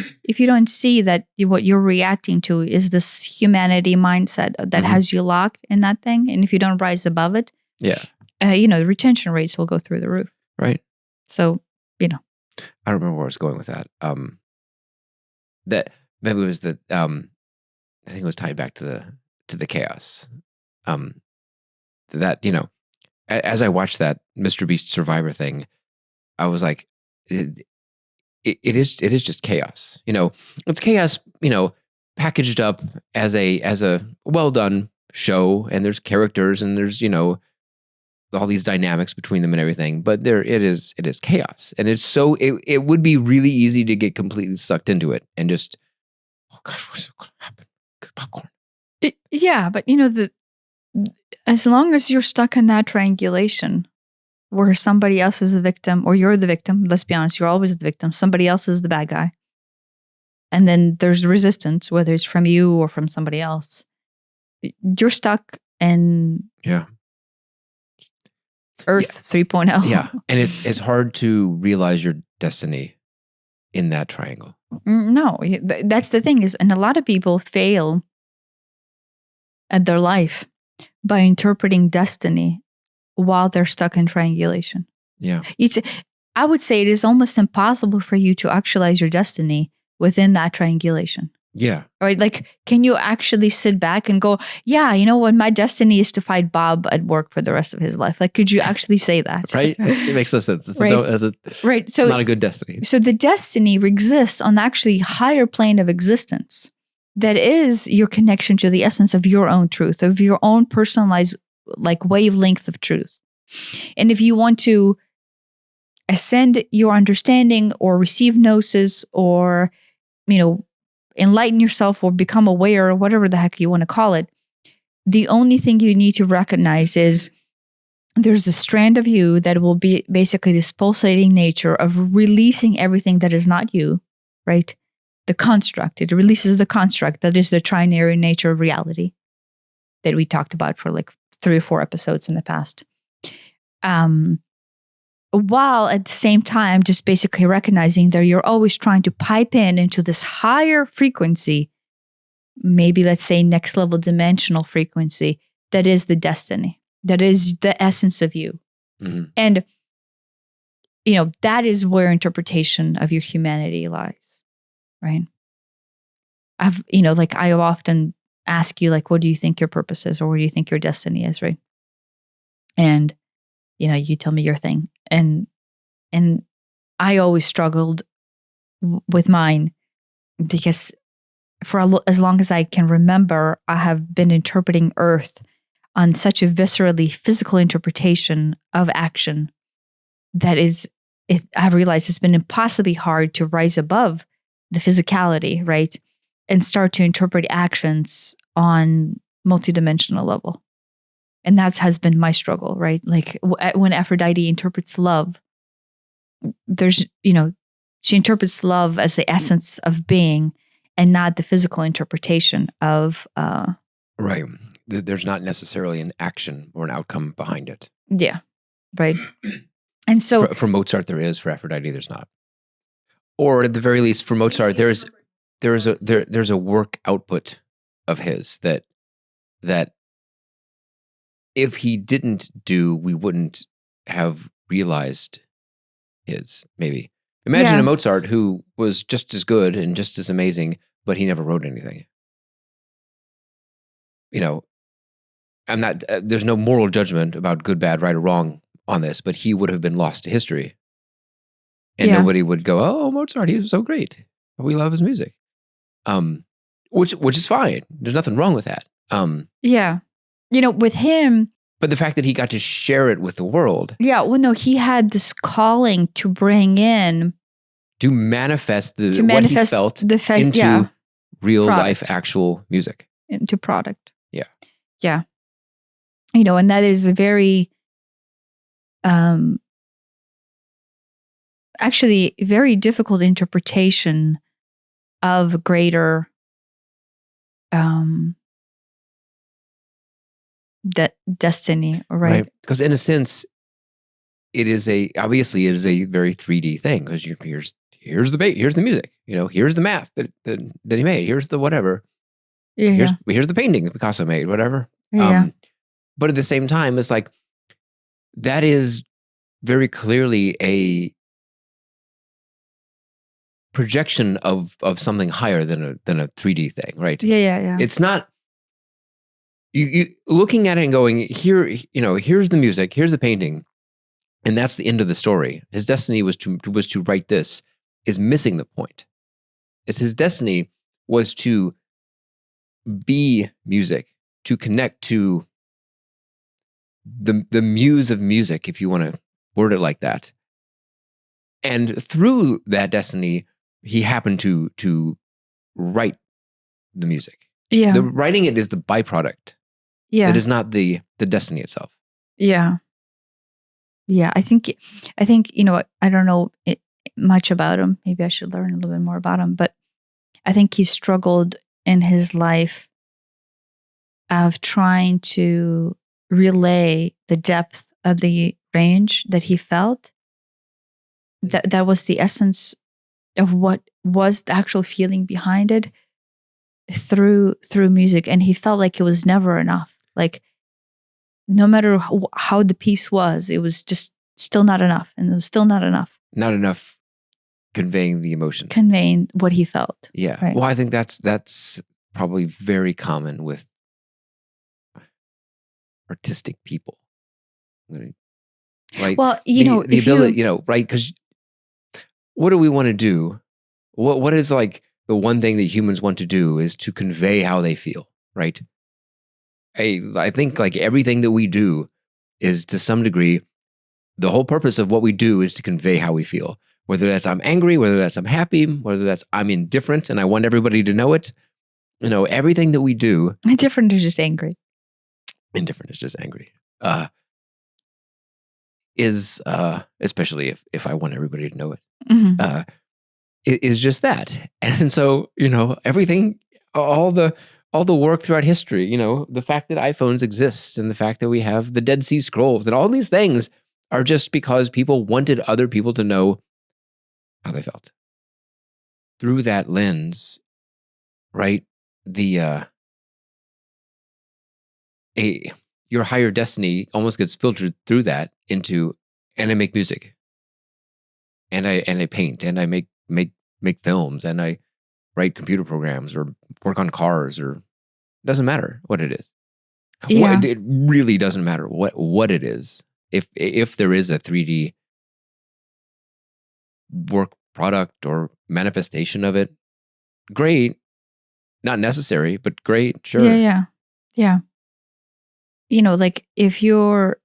that what you're reacting to is this humanity mindset that has you locked in that thing, and if you don't rise above it, the retention rates will go through the roof. Right. So, I don't remember where I was going with that. That maybe it was that. I think it was tied back to the chaos. That as I watched that Mr. Beast Survivor thing, I was like, it is just chaos. It's chaos. Packaged up as a well done show, and there's characters, and there's all these dynamics between them and everything. But it is chaos, and it's so it would be really easy to get completely sucked into it and just, oh gosh, what's going to happen? Popcorn. But as long as you're stuck in that triangulation where somebody else is the victim or you're the victim, let's be honest, you're always the victim. Somebody else is the bad guy. And then there's resistance, whether it's from you or from somebody else. You're stuck in Earth 3.0. Yeah. And it's hard to realize your destiny in that triangle. No, that's the thing and a lot of people fail at their life by interpreting destiny while they're stuck in triangulation. Yeah. I would say it is almost impossible for you to actualize your destiny within that triangulation. Yeah. Right? Like, can you actually sit back and go, yeah, you know what? My destiny is to fight Bob at work for the rest of his life. Like, could you actually say that? Right? It makes no sense. It's right. So, it's not a good destiny. So the destiny exists on actually higher plane of existence. That is your connection to the essence of your own truth, of your own personalized wavelength of truth. And if you want to ascend your understanding or receive gnosis or, enlighten yourself or become aware or whatever the heck you want to call it, the only thing you need to recognize is there's a strand of you that will be basically this pulsating nature of releasing everything that is not you, right? The construct. It releases the construct that is the trinary nature of reality that we talked about for like 3 or 4 episodes in the past. While at the same time, just basically recognizing that you're always trying to pipe into this higher frequency, maybe let's say next level dimensional frequency, that is the destiny, that is the essence of you. Mm-hmm. And, that is where interpretation of your humanity lies, right? I often ask you, like, what do you think your purpose is, or what do you think your destiny is, right? And, you tell me your thing. And I always struggled with mine because for as long as I can remember, I have been interpreting Earth on such a viscerally physical interpretation of action that I've realized it's been impossibly hard to rise above the physicality, right? And start to interpret actions on multidimensional level. And that has been my struggle, right? Like when Aphrodite interprets love, there's, she interprets love as the essence of being and not the physical interpretation of... Right. There's not necessarily an action or an outcome behind it. Yeah. Right. And so... For Mozart, there is. For Aphrodite, there's not. Or at the very least, for Mozart, there's a work output of his that if he didn't do, we wouldn't have realized his, maybe. Imagine a Mozart who was just as good and just as amazing, but he never wrote anything. I'm not, there's no moral judgment about good, bad, right, or wrong on this, but he would have been lost to history. And nobody would go, oh, Mozart, he was so great. We love his music. Which is fine. There's nothing wrong with that. With him... But the fact that he got to share it with the world. Yeah, well, no, he had this calling to bring in... To manifest what he felt into real life, actual music. Into product. Yeah. Yeah. And that is a very... actually, very difficult interpretation of greater... destiny, right? Because in a sense, it is a very 3D thing. Because here's the music, here's the math that he made, here's the whatever, here's the painting that Picasso made, whatever. But at the same time, it's like that is very clearly a projection of something higher than a 3D thing, right? Yeah. It's not. You looking at it and going, here's the music, here's the painting, and that's the end of the story. His destiny was to write this, is missing the point. It's his destiny was to be music, to connect to the muse of music, if you want to word it like that. And through that destiny, he happened to write the music. Yeah. The writing it is the byproduct. Yeah. It is not the destiny itself. Yeah. Yeah. I think, I don't know much about him. Maybe I should learn a little bit more about him. But I think he struggled in his life of trying to relay the depth of the range that he felt. That was the essence of what was the actual feeling behind it through music. And he felt like it was never enough. Like, no matter how the piece was, it was just still not enough. And it was still not enough. Not enough conveying the emotion. Conveying what he felt. Yeah. Right. Well, I think that's probably very common with artistic people. Right? Well, the ability, right? Because what do we want to do? What is like the one thing that humans want to do is to convey how they feel, right? I think like everything that we do is to some degree, the whole purpose of what we do is to convey how we feel. Whether that's I'm angry, whether that's I'm happy, whether that's I'm indifferent and I want everybody to know it. Everything that we do. Indifferent is just angry. Indifferent is just angry. is especially if I want everybody to know it, Mhm. it is just that. And so, everything, all the work throughout history, the fact that iPhones exist and the fact that we have the Dead Sea Scrolls and all these things are just because people wanted other people to know how they felt. Through that lens, right? Your higher destiny almost gets filtered through that into, and I make music, and I paint, and I make films, and I write computer programs or work on cars, or it doesn't matter what it is. Yeah. It really doesn't matter what it is. If there is a 3D work product or manifestation of it, great. Not necessary, but great, sure. Yeah. Yeah. Like if you're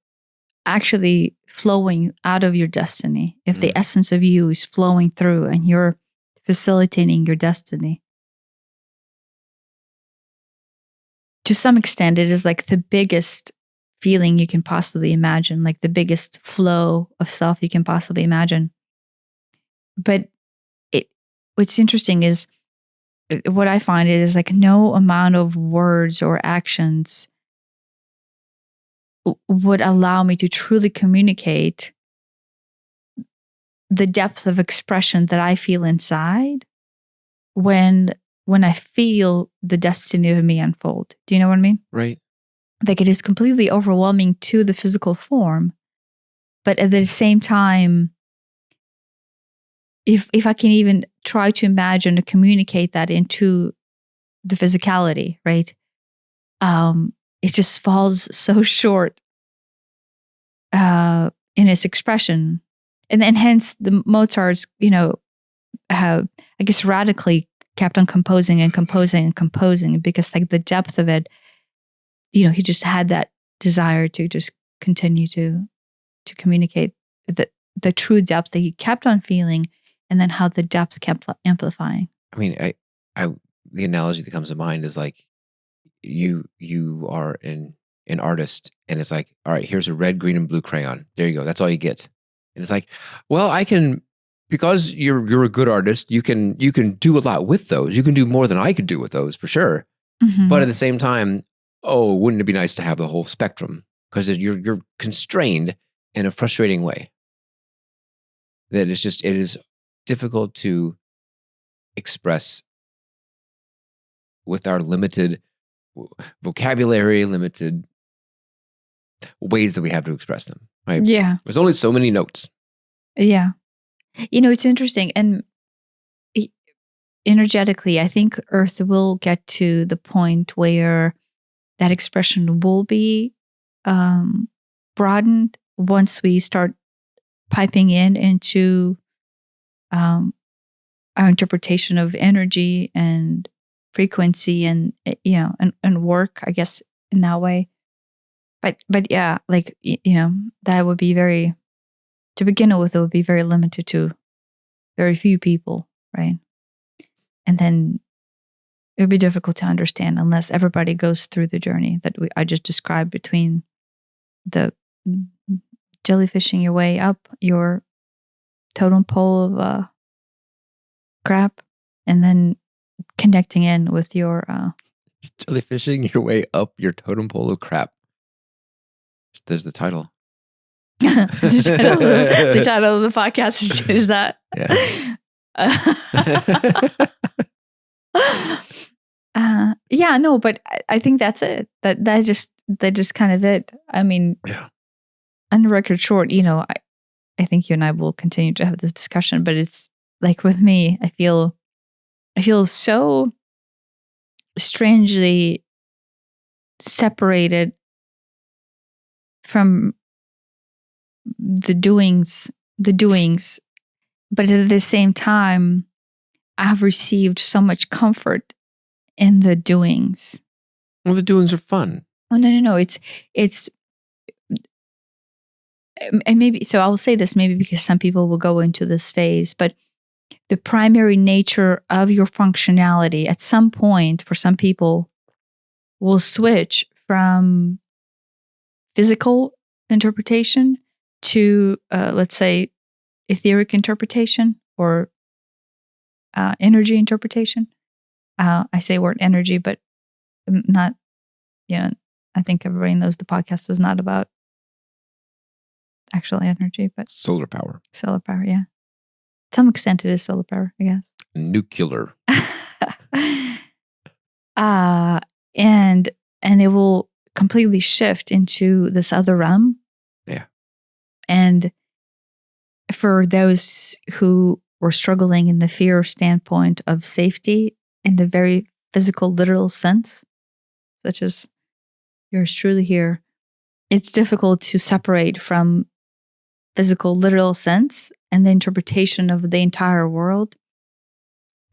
actually flowing out of your destiny, if the essence of you is flowing through and you're facilitating your destiny, to some extent, it is like the biggest feeling you can possibly imagine, like the biggest flow of self you can possibly imagine. But what's interesting is what I find it is like no amount of words or actions would allow me to truly communicate the depth of expression that I feel inside when I feel the destiny of me unfold. Do you know what I mean? Right. Like it is completely overwhelming to the physical form, but at the same time, if I can even try to imagine or communicate that into the physicality, right? It just falls so short in its expression, and hence the Mozart's, I guess radically kept on composing and composing and composing because like the depth of it, he just had that desire to just continue to communicate the true depth that he kept on feeling, and then how the depth kept amplifying. I mean, the analogy that comes to mind is like you are an artist, and it's like, all right, here's a red, green, and blue crayon. There you go. That's all you get. And it's like, well, I can, because you're a good artist, you can do a lot with those. You can do more than I could do with those for sure. Mm-hmm. But at the same time, wouldn't it be nice to have the whole spectrum? Because you're constrained in a frustrating way. That it is difficult to express with our limited vocabulary, limited ways that we have to express them. Right? Yeah. There's only so many notes. Yeah. It's interesting. And energetically, I think Earth will get to the point where that expression will be broadened once we start piping into our interpretation of energy and frequency and and work, I guess, in that way. But yeah, like that would be very, to begin with, it would be very limited to very few people, right? And then it would be difficult to understand unless everybody goes through the journey that I just described, between the jellyfishing your way up your totem pole of crap, and then connecting in with your jellyfishing your way up your totem pole of crap. There's the title. the title of the podcast is that. Yeah. No, but I think that's it. That just kind of it. I mean, on the record short, I think you and I will continue to have this discussion, but it's like with me, I feel so strangely separated from the doings, but at the same time, I've received so much comfort in the doings. Well, the doings are fun. Oh, no. It's, and maybe, so I'll say this maybe because some people will go into this phase, but the primary nature of your functionality at some point for some people will switch from physical interpretation to, let's say, etheric interpretation or energy interpretation. I say word energy, but not, I think everybody knows the podcast is not about actual energy, but Solar power. Solar power, yeah. To some extent, it is solar power, I guess. Nuclear. And it will completely shift into this other realm. Yeah. And for those who were struggling in the fear standpoint of safety in the very physical, literal sense, such as yours truly here, it's difficult to separate from physical, literal sense and the interpretation of the entire world,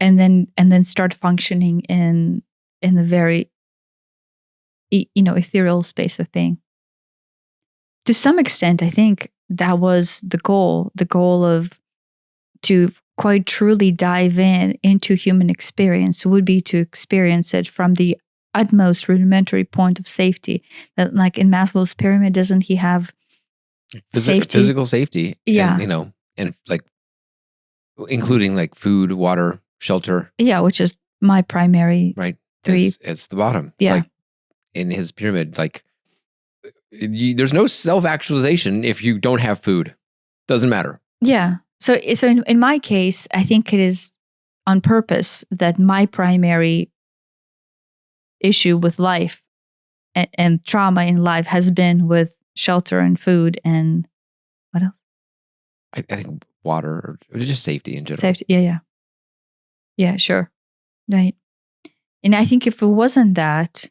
and then start functioning in the very ethereal space of being. To some extent, I think that was the goal of to quite truly dive into human experience would be to experience it from the utmost rudimentary point of safety. That, like in Maslow's pyramid, doesn't he have safety? Physical safety. Yeah. And, and like including like food, water, shelter. Yeah, which is my primary right. three. It's the bottom. It's Yeah. like in his pyramid, like there's no self-actualization if you don't have food. Doesn't matter. Yeah. So in my case, I think it is on purpose that my primary issue with life and trauma in life has been with shelter and food and what else? I think water or just safety in general. Safety. Yeah. Yeah, sure. Right. And I think if it wasn't that,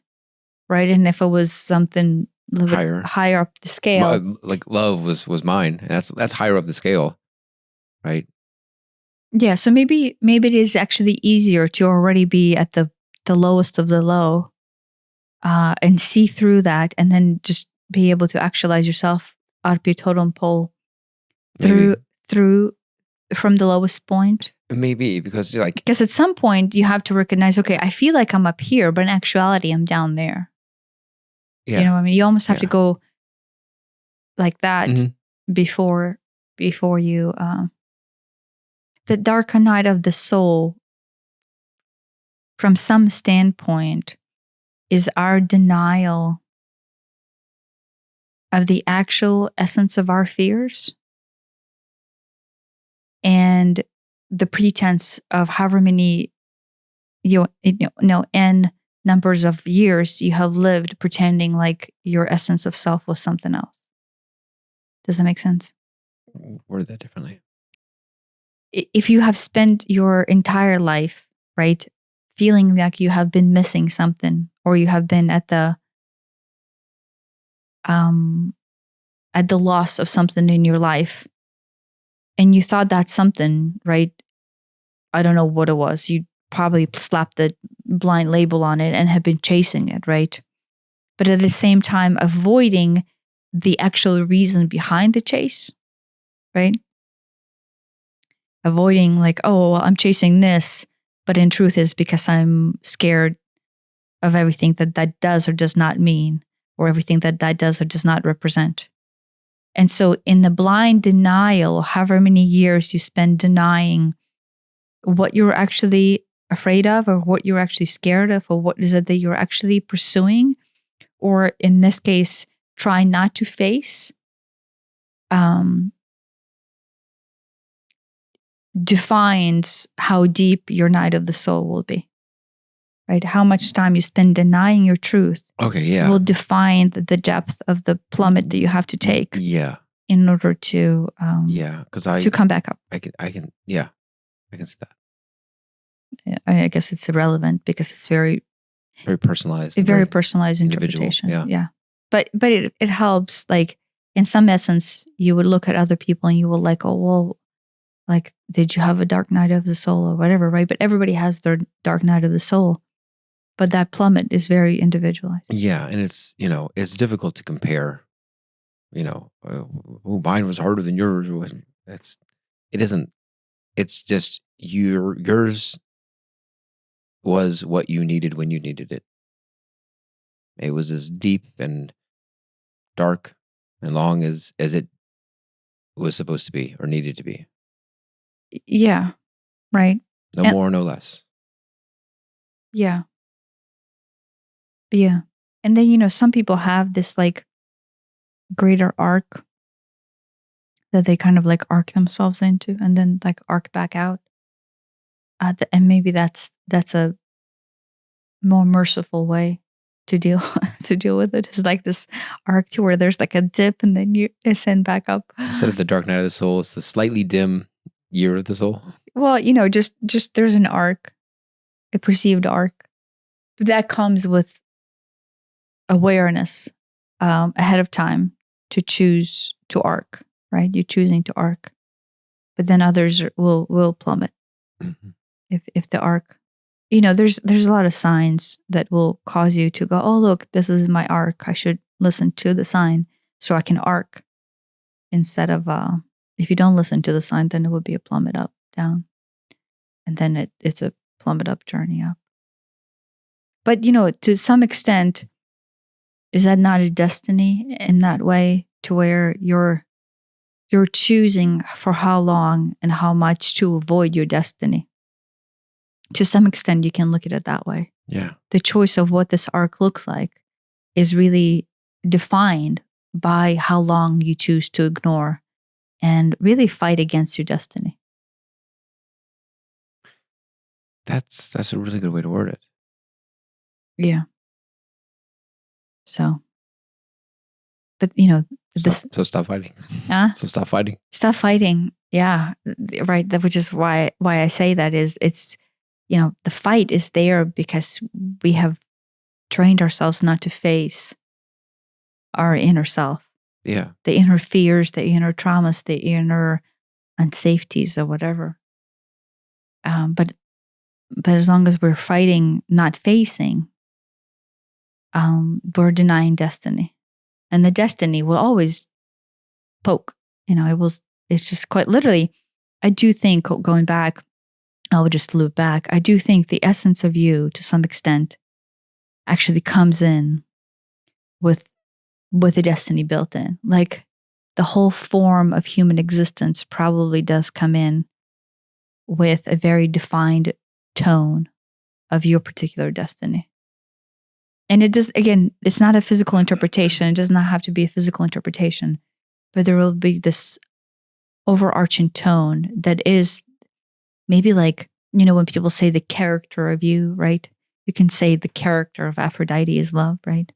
right, and if it was something a little bit higher up the scale. Like love was mine. And that's higher up the scale. Right. Yeah. So maybe it is actually easier to already be at the lowest of the low, and see through that, and then just be able to actualize yourself out of your totem pole through from the lowest point. Maybe because at some point you have to recognize, okay, I feel like I'm up here, but in actuality I'm down there. Yeah. You know what I mean? You almost have to go like that before you the dark night of the soul, from some standpoint, is our denial of the actual essence of our fears and the pretense of however many n numbers of years you have lived pretending like your essence of self was something else. Does that make sense? Word that differently. If you have spent your entire life, right, feeling like you have been missing something, or you have been at the loss of something in your life, and you thought that's something, right? I don't know what it was. You probably slapped the blind label on it and have been chasing it, right? But at the same time, avoiding the actual reason behind the chase, right? Avoiding like, oh, well, I'm chasing this, but in truth is because I'm scared of everything that does or does not mean, or everything that does or does not represent. And so in the blind denial, however many years you spend denying what you're actually afraid of, or what you're actually scared of, or what is it that you're actually pursuing, or in this case, try not to face, defines how deep your night of the soul will be. Right? How much time you spend denying your truth will define the depth of the plummet that you have to take. Yeah. In order to to come back up. I can see that. I guess it's irrelevant because it's very personalized. Very personalized interpretation. Yeah. But it helps. Like in some essence, you would look at other people and you will like, oh well, like did you have a dark night of the soul or whatever, right? But everybody has their dark night of the soul. But that plummet is very individualized. Yeah, and it's it's difficult to compare. Mine was harder than yours. It isn't. It's just yours was what you needed when you needed it. It was as deep and dark and long as it was supposed to be or needed to be. Yeah. Right. No more, no less. Yeah. Yeah. And then, some people have this like greater arc that they kind of like arc themselves into and then like arc back out. And maybe that's a more merciful way to deal with it. It's like this arc to where there's like a dip and then you ascend back up. Instead of the dark night of the soul, it's the slightly dim year of the soul. Well, just there's an arc, a perceived arc, but that comes with awareness ahead of time to choose to arc, right? You're choosing to arc, but then others will plummet if the arc. There's a lot of signs that will cause you to go, oh look, this is my arc. I should listen to the sign so I can arc. Instead of if you don't listen to the sign, then it would be a plummet up, down, and then it's a plummet up, journey up. But to some extent, is that not a destiny in that way, to where you're choosing for how long and how much to avoid your destiny? To some extent, you can look at it that way. Yeah. The choice of what this arc looks like is really defined by how long you choose to ignore and really fight against your destiny. That's a really good way to word it. Yeah. So, but So stop fighting. So stop fighting. Stop fighting. Yeah. Right. Which is why I say that is it's, the fight is there because we have trained ourselves not to face our inner self. Yeah. The inner fears, the inner traumas, the inner unsafeties or whatever. But as long as we're fighting, not facing, we're denying destiny. And the destiny will always poke. It's just quite literally, I do think, going back, I will just loop back. I do think the essence of you, to some extent, actually comes in with a destiny built in. Like the whole form of human existence probably does come in with a very defined tone of your particular destiny. And it does, again, it's not a physical interpretation. It does not have to be a physical interpretation, but there will be this overarching tone that is maybe like, when people say the character of you, right? You can say the character of Aphrodite is love, right?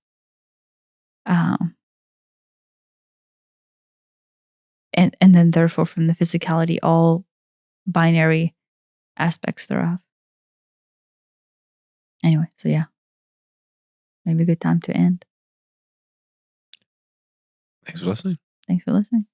And then therefore from the physicality, all binary aspects thereof. Anyway, so yeah, maybe a good time to end. Thanks for listening. Thanks for listening.